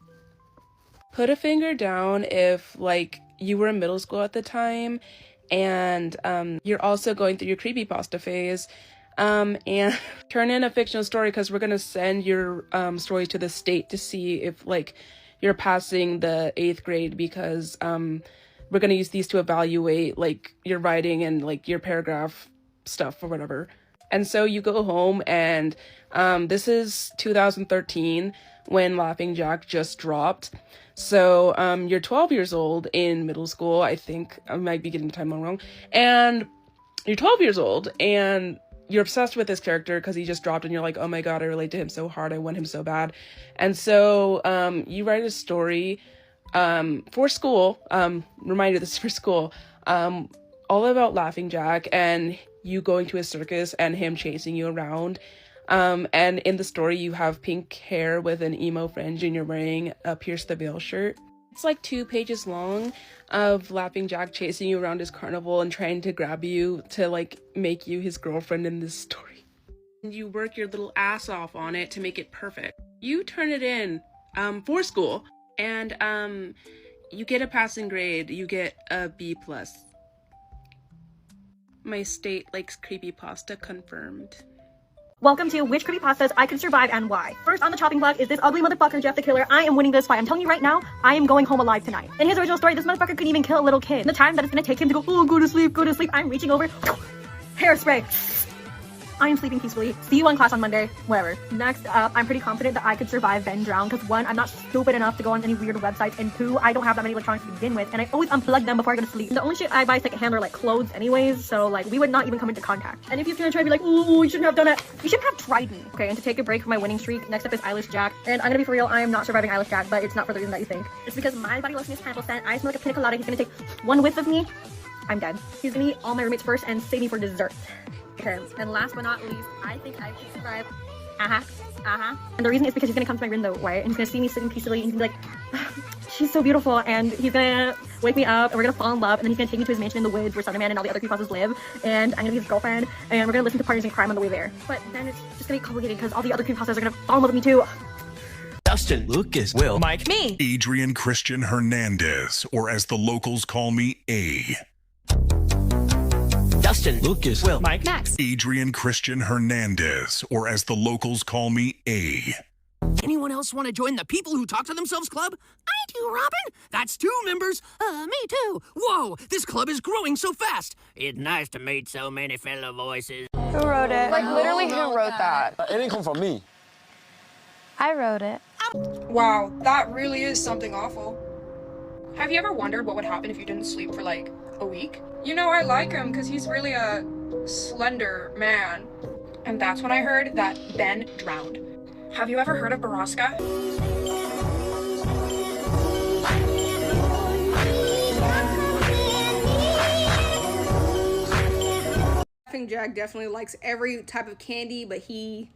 Put a finger down if, like, you were in middle school at the time and you're also going through your creepypasta phase. And turn in a fictional story because we're going to send your story to the state to see if, like, you're passing the 8th grade because we're going to use these to evaluate like your writing and like your paragraph stuff or whatever. And so you go home, and this is 2013 when Laughing Jack just dropped. So you're 12 years old in middle school. I think I might be getting the time wrong. And you're 12 years old, and you're obsessed with this character because he just dropped, and you're like, oh my god, I relate to him so hard. I want him so bad. And so you write a story for school, reminder this is for school, all about Laughing Jack and you going to a circus and him chasing you around. And in the story, you have pink hair with an emo fringe, and you're wearing a Pierce the Veil shirt. It's like 2 pages long of Laughing Jack chasing you around his carnival and trying to grab you to like make you his girlfriend in this story. And you work your little ass off on it to make it perfect. You turn it in for school, and you get a passing grade. You get a B+. My state likes creepypasta confirmed. Welcome to Which Creepypastas I Could Survive and Why. First on the chopping block is this ugly motherfucker, Jeff the Killer. I am winning this fight. I'm telling you right now, I am going home alive tonight. In his original story, this motherfucker couldn't even kill a little kid. The time that it's gonna take him to go, oh, go to sleep, I'm reaching over, hairspray. I am sleeping peacefully. See you in class on Monday. Whatever. Next up, I'm pretty confident that I could survive Ben Drown because 1, I'm not stupid enough to go on any weird websites, and 2, I don't have that many electronics to begin with, and I always unplug them before I go to sleep. The only shit I buy secondhand are like clothes anyways, so like we would not even come into contact. And if he's gonna try to be like, ooh, you shouldn't have done it, you shouldn't have tried me. Okay, and to take a break from my winning streak, next up is Eilish Jack. And I'm gonna be for real, I am not surviving Eilish Jack, but it's not for the reason that you think. It's because my body lotion is pineapple scent, I smell like a pina colada, he's gonna take 1 whiff of me, I'm dead. He's gonna eat all my roommates first and save me for dessert. Okay, and last but not least, I think I can survive. And the reason is because he's gonna come to my room though, right? And he's gonna see me sitting peacefully, and he's gonna be like, she's so beautiful, and he's gonna wake me up, and we're gonna fall in love, and then he's gonna take me to his mansion in the woods where Slenderman and all the other creepypastas live, and I'm gonna be his girlfriend, and we're gonna listen to Partners in Crime on the way there. But then it's just gonna be complicated because all the other creepypastas are gonna fall in love with me too. Dustin, Lucas, Will, Mike, me, Adrian Christian Hernandez, or as the locals call me, A. Dustin, Lucas, Will, Mike, Max, Adrian Christian Hernandez, or as the locals call me, A. Anyone else want to join the People Who Talk to Themselves club? I do, Robin. That's 2 members. Me too. Whoa, this club is growing so fast. It's nice to meet so many fellow voices. Who wrote it? Like, literally, who wrote that? It didn't come from me. I wrote it. Wow, that really is something awful. Have you ever wondered what would happen if you didn't sleep for like a week? You know, I like him because he's really a slender man. And that's when I heard that Ben drowned. Have you ever heard of Baraska? Laughing Jack definitely likes every type of candy, but he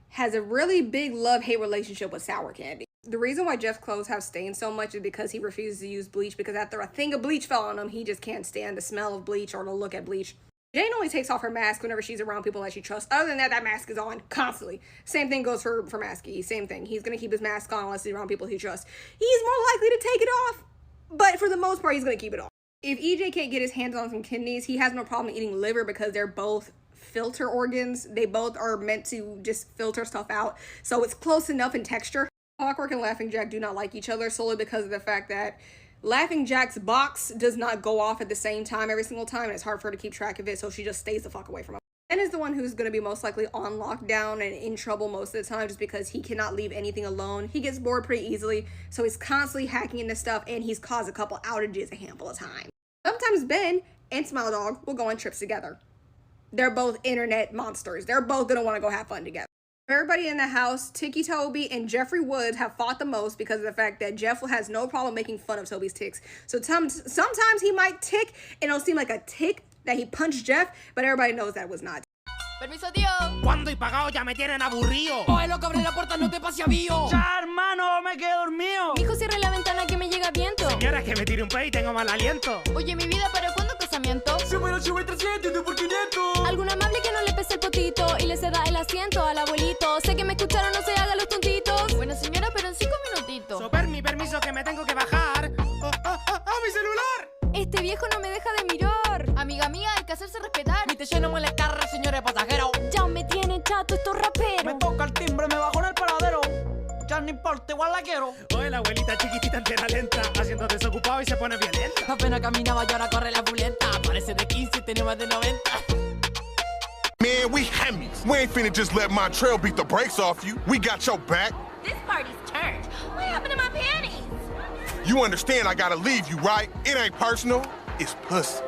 has a really big love-hate relationship with sour candy. The reason why Jeff's clothes have stains so much is because he refuses to use bleach, because after a thing of bleach fell on him, he just can't stand the smell of bleach or the look at bleach. Jane only takes off her mask whenever she's around people that she trusts. Other than that, that mask is on constantly. Same thing goes for Masky. Same thing. He's going to keep his mask on unless he's around people he trusts. He's more likely to take it off, but for the most part, he's going to keep it on. If EJ can't get his hands on some kidneys, he has no problem eating liver because they're both filter organs. They both are meant to just filter stuff out. So it's close enough in texture. Clockwork and Laughing Jack do not like each other solely because of the fact that Laughing Jack's box does not go off at the same time every single time, and it's hard for her to keep track of it, so she just stays the fuck away from him. Ben is the one who's going to be most likely on lockdown and in trouble most of the time just because he cannot leave anything alone. He gets bored pretty easily, so he's constantly hacking into stuff, and he's caused a couple outages a handful of times. Sometimes Ben and Smile Dog will go on trips together. They're both internet monsters. They're both going to want to go have fun together. Everybody in the house, Tiki Toby and Jeffrey Woods have fought the most because of the fact that Jeff has no problem making fun of Toby's ticks. So sometimes he might tick and it'll seem like a tick that he punched Jeff, but everybody knows that was not. Permiso, tío. ¿Cuándo y pagado ya me tienen aburrido? Oye, loco, abre la puerta, no te pase avío. Ya, hermano, me quedé dormido. Mijo, cierre la ventana que me llega viento. Señora, es que me tiré un pez y tengo mal aliento. Oye, mi vida, ¿para cuándo casamiento? Se me lo sube 300 por 500. Algún amable que no le pese el potito y le ceda el asiento al abuelito. Sé que me escucharon, no se hagan los tontitos. Bueno, señora, pero en 5 minutitos. Soper, mi permiso que me tengo que bajar. ¡Mi celular! Este viejo no me deja de mirar. Amiga mía, hay que hacerse respetar. Y te llenamos la carra, señores pasajeros. Ya me tienen chato estos raperos. Me toca el timbre, me bajo en el paradero. Ya ni importa. corte, igual la quiero. Oye, la abuelita chiquitita entera lenta, haciendo desocupado y se pone violenta. Apenas caminaba y ahora corre la pulenta. Parece de 15 y tiene más de 90. Man, we Hemis. We ain't finna just let my trail beat the brakes off you. We got your back. This party's turned. What happened to my panties? You understand I gotta leave you, right? It ain't personal, it's pussy.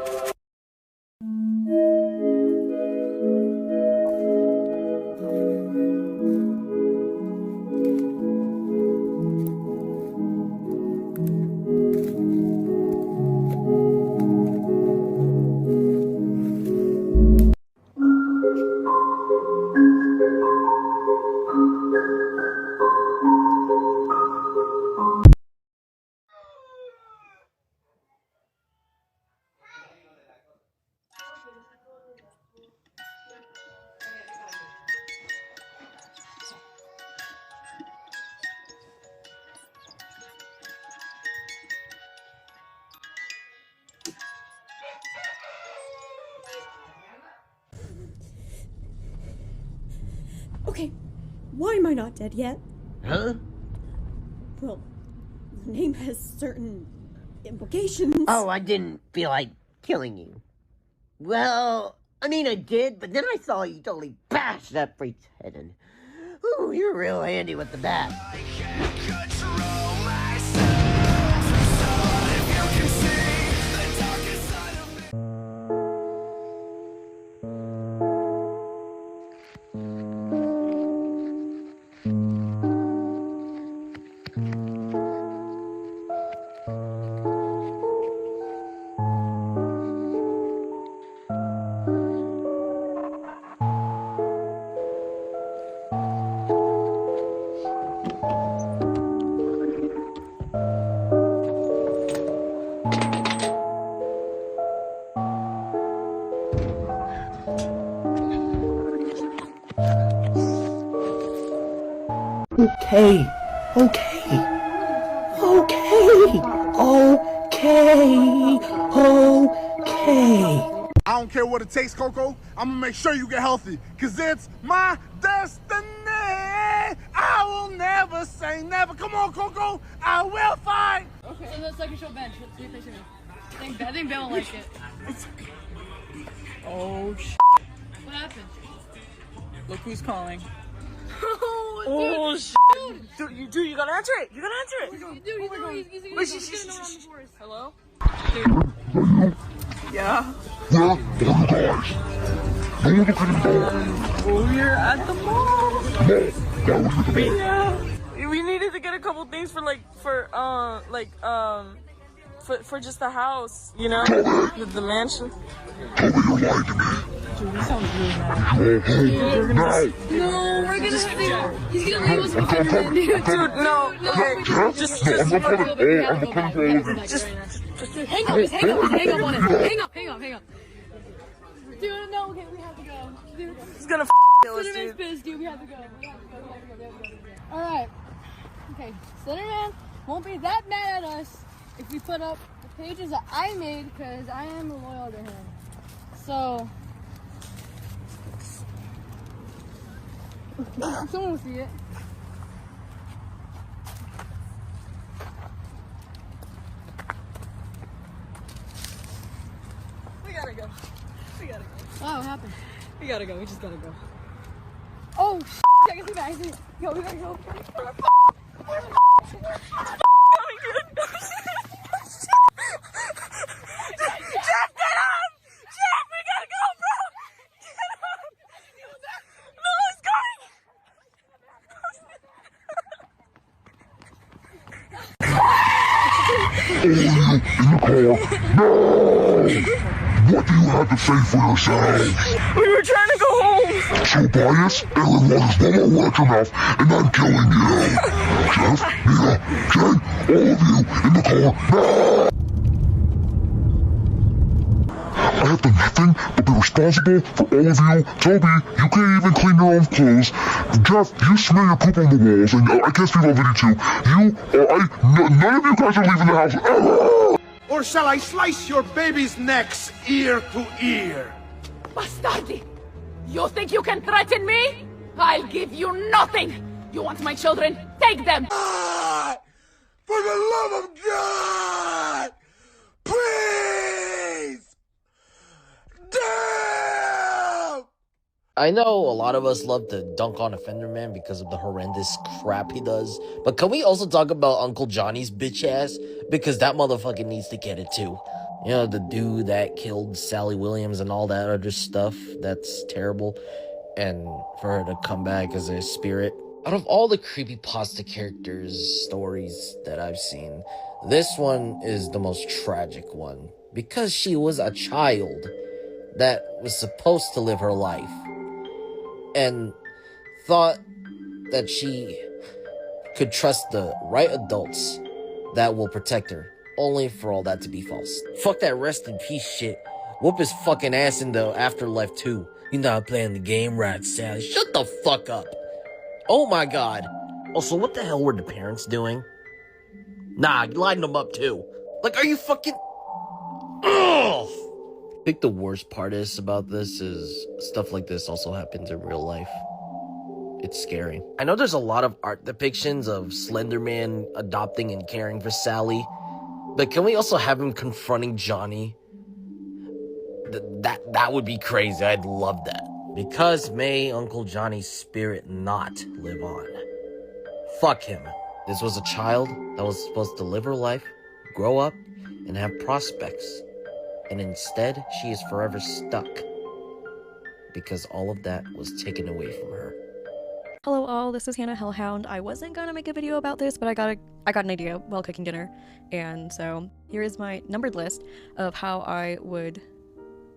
Okay, why am I not dead yet? Huh? Well, the name has certain implications. Oh, I didn't feel like killing you. Well, I mean, I did, but then I saw you totally bash that freak's head in. Ooh, you're real handy with the bat. Okay, okay, okay, okay, okay. I don't care what it takes, Coco. I'm gonna make sure you get healthy, cause it's my destiny. I will never say never. Come on, Coco, I will fight. Okay. So let's show bench. Let's see if they see me. I think Ben will like it. Oh, What happened? Look who's calling. Oh, dude, you gotta answer it. You gotta answer it. Dude, he's gonna know we're on the forest. Hello? Dude. Yeah? Yeah, guys. We're at the mall. Yeah. We needed to get a couple things for for just the house, you know? The mansion. Dude, we sound really mad. No, we're gonna have to. He's gonna leave us with everyone, dude. Dude, no. Okay, just hang up on it. Hang up. Dude, no, okay, we have to go. Dude, he's gonna kill us, Slenderman's dude. pissed, dude. We have to go. Alright. Okay, Slenderman won't be that mad at us if we put up the pages that I made, because I am loyal to him. So, someone will see it. We gotta go. Oh, what happened? We gotta go. We just gotta go. Oh, I can see that. I see it. Yo, we gotta go. Jeff, get on! Jeff, we gotta go, bro! Get on! No, it's What do you have to say for yourselves? We were trying to go home! So bias, everyone is one more enough, and I'm killing you. Jeff, Mia, Jen, all of you in the car now! I have done nothing but be responsible for all of you. Toby, you can't even clean your own clothes. Jeff, you smear your poop on the walls, and I guess people over too. None of you guys are leaving the house ever! Or shall I slice your baby's necks ear to ear? Bastardi! You think you can threaten me? I'll give you nothing! You want my children? Take them! For the love of God! Please! Damn! I know a lot of us love to dunk on Offender Man because of the horrendous crap he does, but can we also talk about Uncle Johnny's bitch ass? Because that motherfucker needs to get it too. You know, the dude that killed Sally Williams and all that other stuff, that's terrible. And for her to come back as a spirit. Out of all the creepypasta characters' stories that I've seen, this one is the most tragic one. Because she was a child that was supposed to live her life. And thought that she could trust the right adults that will protect her, only for all that to be false. Fuck that rest in peace shit. Whoop his fucking ass in the afterlife too. You're not playing the game right, Sally. Shut the fuck up. Oh my god. Also, what the hell were the parents doing? Nah, you lighting them up too. Like, are you fucking... Ugh! I think the worst part is about this is stuff like this also happens in real life. It's scary. I know there's a lot of art depictions of Slender Man adopting and caring for Sally, but can we also have him confronting Johnny? That would be crazy. I'd love that. Because may Uncle Johnny's spirit not live on. Fuck him. This was a child that was supposed to live her life, grow up, and have prospects. And instead, she is forever stuck. Because all of that was taken away from her. Hello all, this is Hannah Hellhound. I wasn't gonna make a video about this, but I got an idea while cooking dinner. And so here is my numbered list of how I would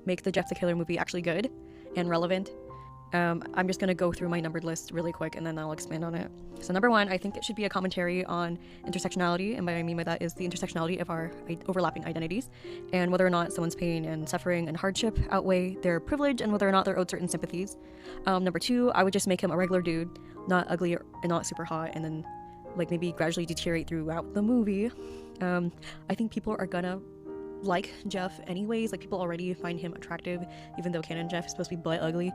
make the Jeff the Killer movie actually good and relevant. I'm just gonna go through my numbered list really quick and then I'll expand on it. So number one, I think it should be a commentary on intersectionality, and what I mean by that is the intersectionality of our overlapping identities, and whether or not someone's pain and suffering and hardship outweigh their privilege, and whether or not they're owed certain sympathies. Number two, I would just make him a regular dude, not ugly and not super hot, and then like maybe gradually deteriorate throughout the movie. I think people are gonna like Jeff anyways. Like, people already find him attractive, even though canon Jeff is supposed to be butt ugly.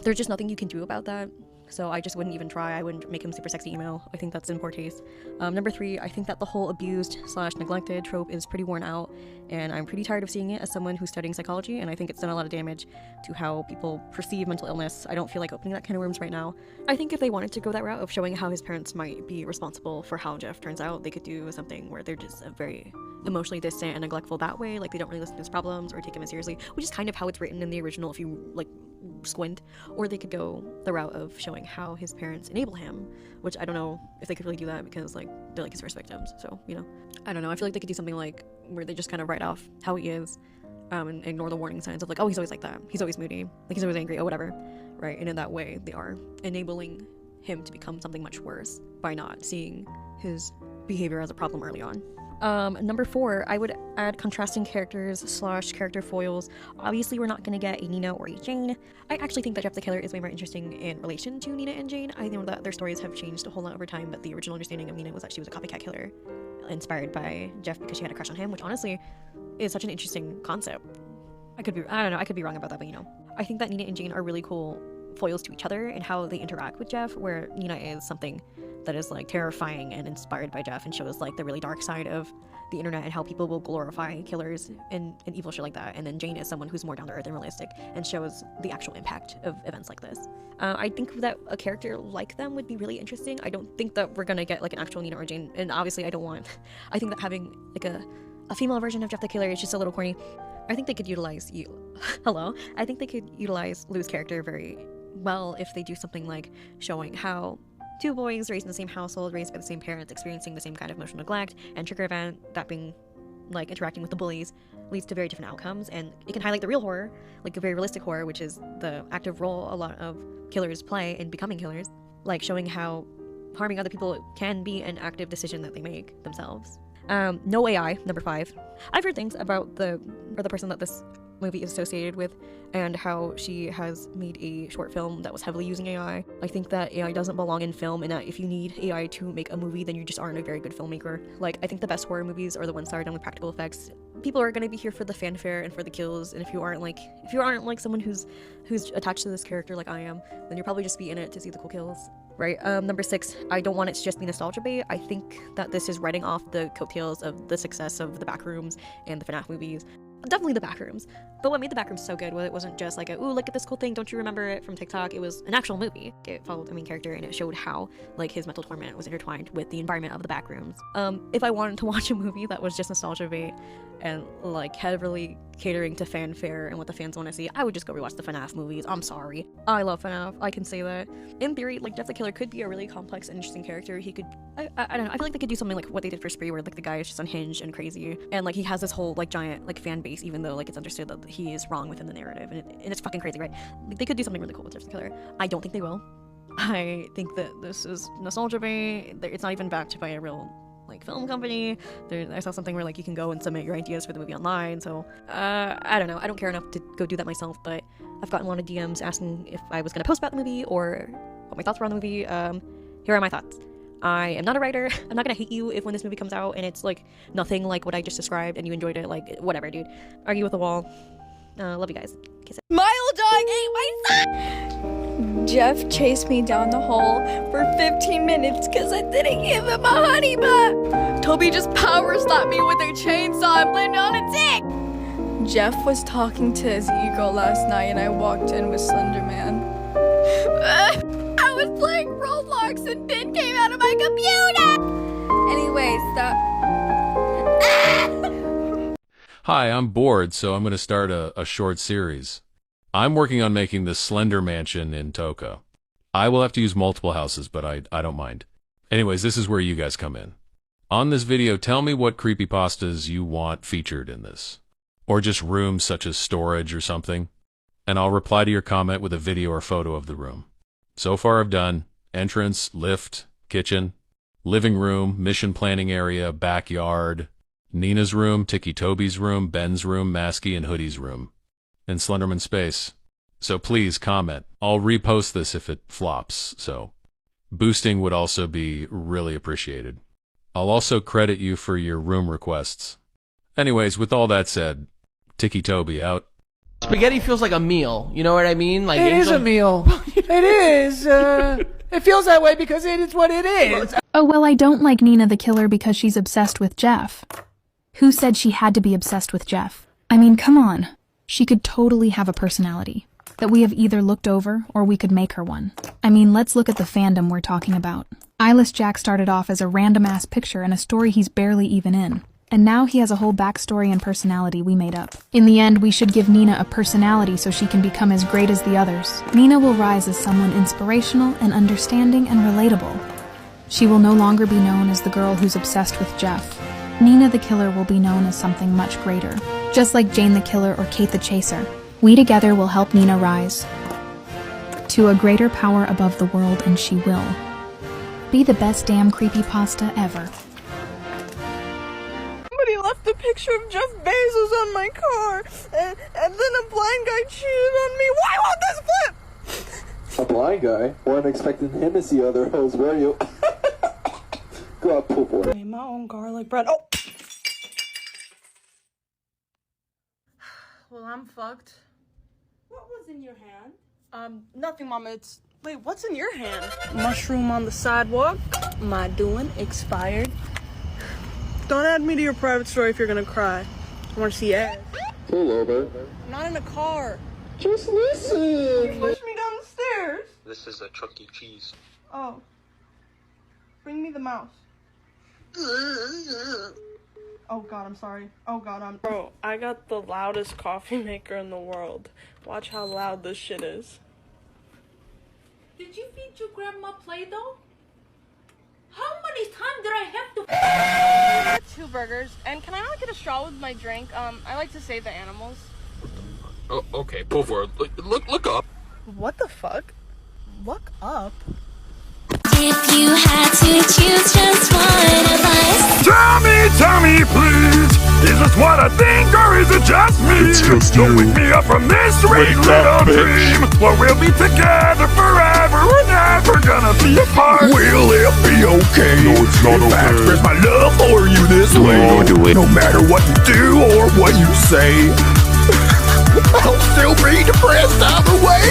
There's just nothing you can do about that, so I just wouldn't even try. I wouldn't make him super sexy emo. I think that's in poor taste. Number three, I think that the whole abused/neglected trope is pretty worn out, and I'm pretty tired of seeing it as someone who's studying psychology, and I think it's done a lot of damage to how people perceive mental illness. I don't feel like opening that can of worms right now. I think if they wanted to go that route of showing how his parents might be responsible for how Jeff turns out, they could do something where they're just very emotionally distant and neglectful that way. Like, they don't really listen to his problems or take him as seriously, which is kind of how it's written in the original if you like squint. Or they could go the route of showing how his parents enable him, which I don't know if they could really do that because like they're like his first victims, so you know, I don't know. I feel like they could do something like where they just kind of write off how he is, and ignore the warning signs of like, oh, he's always like that, he's always moody, like he's always angry, or whatever, right? And in that way they are enabling him to become something much worse by not seeing his behavior as a problem early on. Number four, I would add contrasting characters/character foils. Obviously, we're not going to get a Nina or a Jane. I actually think that Jeff the Killer is way more interesting in relation to Nina and Jane. I know that their stories have changed a whole lot over time, but the original understanding of Nina was that she was a copycat killer inspired by Jeff because she had a crush on him, which honestly is such an interesting concept. I don't know, I could be wrong about that, but you know. I think that Nina and Jane are really cool foils to each other and how they interact with Jeff, where Nina is something that is like terrifying and inspired by Jeff and shows like the really dark side of the internet and how people will glorify killers and evil shit like that. And then Jane is someone who's more down to earth and realistic and shows the actual impact of events like this. I think that a character like them would be really interesting. I don't think that we're gonna get like an actual Nina or Jane, and obviously I think that having like a female version of Jeff the Killer is just a little corny. I think they could utilize I think they could utilize Lou's character very well if they do something like showing how two boys raised in the same household, raised by the same parents, experiencing the same kind of emotional neglect and trigger event, that being like interacting with the bullies, leads to very different outcomes. And it can highlight the real horror, like a very realistic horror, which is the active role a lot of killers play in becoming killers, like showing how harming other people can be an active decision that they make themselves. No AI, number five. I've heard things about the person that this movie is associated with and how she has made a short film that was heavily using AI. I think that AI doesn't belong in film, and that if you need AI to make a movie, then you just aren't a very good filmmaker. Like, I think the best horror movies are the ones that are done with practical effects. People are going to be here for the fanfare and for the kills, and if you aren't like someone who's attached to this character like I am, then you'll probably just be in it to see the cool kills. right? Number 6, I don't want it to just be nostalgia bait. I think that this is writing off the coattails of the success of the Backrooms and the FNAF movies. Definitely the Backrooms. But what made the Backrooms so good was it wasn't just like a, ooh, look at this cool thing, don't you remember it from TikTok? It was an actual movie. It followed the main character and it showed how, like, his mental torment was intertwined with the environment of the Backrooms. If I wanted to watch a movie that was just nostalgia bait and, like, heavily catering to fanfare and what the fans want to see, I would just go rewatch the FNAF movies. I'm sorry. I love FNAF. I can say that. In theory, like, Jeff the Killer could be a really complex and interesting character. He could, I don't know, I feel like they could do something like what they did for Spree, where, like, the guy is just unhinged and crazy, and, like, he has this whole, like, giant, like, fan base, even though, like, it's understood that he is wrong within the narrative, and it's fucking crazy, right? They could do something really cool with Jeff the Killer. I don't think they will. I think that this is nostalgia bait. It's not even backed by a real, like, film company. I saw something where, like, you can go and submit your ideas for the movie online, so I don't know. I don't care enough to go do that myself, but I've gotten a lot of DMs asking if I was gonna post about the movie or what my thoughts were on the movie. Here are my thoughts. I am not a writer. I'm not gonna hate you if when this movie comes out and it's, like, nothing like what I just described and you enjoyed it, like, whatever, dude. Argue with the wall. Love you guys. Kiss it. My old dog ate my son! Jeff chased me down the hall for 15 minutes because I didn't give him a honey bun. Toby just power slapped me with a chainsaw and landed on a dick. Jeff was talking to his ego last night and I walked in with Slender Man. I was playing Roblox and Ben came out of my computer! Anyways, Hi, I'm bored, so I'm going to start a short series. I'm working on making the Slender Mansion in Toka. I will have to use multiple houses, but I don't mind. Anyways, this is where you guys come in. On this video, tell me what creepypastas you want featured in this. Or just rooms such as storage or something. And I'll reply to your comment with a video or photo of the room. So far I've done entrance, lift, kitchen, living room, mission planning area, backyard, Nina's room, Tiki Toby's room, Ben's room, Masky and Hoodie's room, and Slenderman Space. So please comment. I'll repost this if it flops, so boosting would also be really appreciated. I'll also credit you for your room requests. Anyways, with all that said, Tiki Toby out. Spaghetti feels like a meal, you know what I mean? Like It is a meal. It is. It feels that way because it is what it is. Oh, well, I don't like Nina the Killer because she's obsessed with Jeff. Who said she had to be obsessed with Jeff? I mean, come on. She could totally have a personality that we have either looked over or we could make her one. I mean, let's look at the fandom we're talking about. Eyeless Jack started off as a random-ass picture in a story he's barely even in. And now he has a whole backstory and personality we made up. In the end, we should give Nina a personality so she can become as great as the others. Nina will rise as someone inspirational and understanding and relatable. She will no longer be known as the girl who's obsessed with Jeff. Nina the Killer will be known as something much greater. Just like Jane the Killer or Kate the Chaser. We together will help Nina rise to a greater power above the world, and she will be the best damn creepypasta ever. Somebody left a picture of Jeff Bezos on my car, and then a blind guy cheated on me. Why won't this flip? A blind guy? Weren't expecting him to see other hoes, were you? Go out, poop boy. I made my own garlic bread. Oh! Well, I'm fucked. What was in your hand? Nothing, Mama. It's... Wait, what's in your hand? Mushroom on the sidewalk. My doing expired. Don't add me to your private story if you're gonna cry. I wanna see ass. Pull over. I'm not in a car. Just listen. Push me down the stairs. This is a Chuck E. Cheese. Oh. Bring me the mouse. Oh god, I'm sorry. Oh god, I'm... Bro, I got the loudest coffee maker in the world. Watch how loud this shit is. Did you feed your grandma Play-Doh? How many times did I have to... 2 burgers, and can I not get a straw with my drink? I like to save the animals. Oh, okay, pull forward. Look up. What the fuck? Look up? If you had to choose just one advice. Tell me, please. Is this what I think, or is it just me? It's just Don't you. wake me up from this sweet little dream. Well, we'll be together forever. We're never gonna be apart. Will it be okay? No, it's not if I okay. express my love for you this way? No, do it. No matter what you do or what you say, I'll still be depressed either way.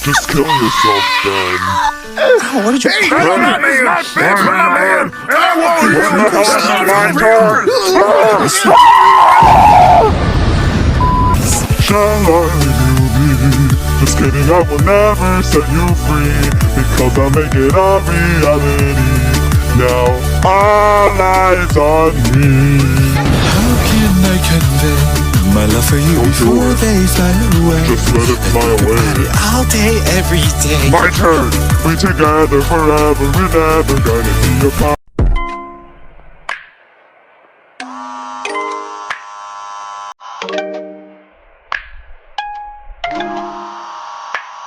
Just kill yourself then. What did you Hey, my man! Bitch, my man! And I want you! Shall I you be? Just kidding, I will never set you free, because I'll make it a reality. Now all eyes on me. How can I convey my love for you before they fly away? Just let it fly away. All day, every day. My turn. We together forever. We're never gonna be apart.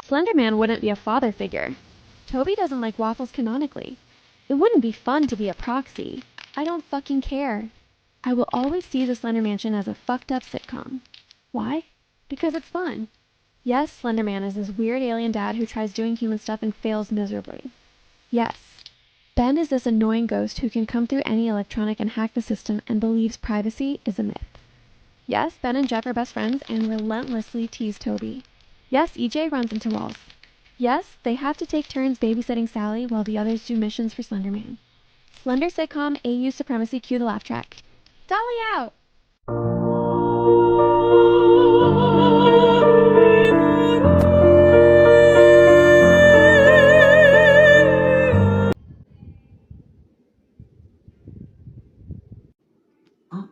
Slenderman wouldn't be a father figure. Toby doesn't like waffles canonically. It wouldn't be fun to be a proxy. I don't fucking care. I will always see the Slender Mansion as a fucked up sitcom. Why? Because it's fun. Yes, Slenderman is this weird alien dad who tries doing human stuff and fails miserably. Yes. Ben is this annoying ghost who can come through any electronic and hack the system and believes privacy is a myth. Yes, Ben and Jeff are best friends and relentlessly tease Toby. Yes, EJ runs into walls. Yes, they have to take turns babysitting Sally while the others do missions for Slenderman. Slender sitcom, AU supremacy, cue the laugh track. Dolly out!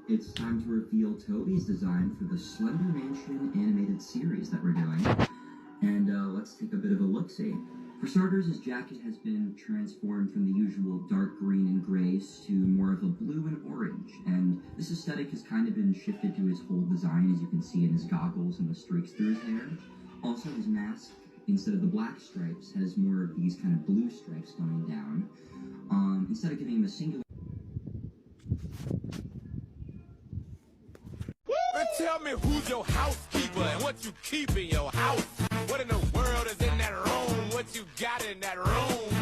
It's time to reveal Toby's design for the Slender Mansion animated series that we're doing. And let's take a bit of a look-see. For starters, his jacket has been transformed from the usual dark green and grays to more of a blue and orange, and this aesthetic has kind of been shifted to his whole design, as you can see in his goggles and the streaks through his hair. Also, his mask, instead of the black stripes, has more of these kind of blue stripes going down. Instead of giving him a singular... Tell me who's your housekeeper and what you keep in your house. What in the world is in that room? What you got in that room?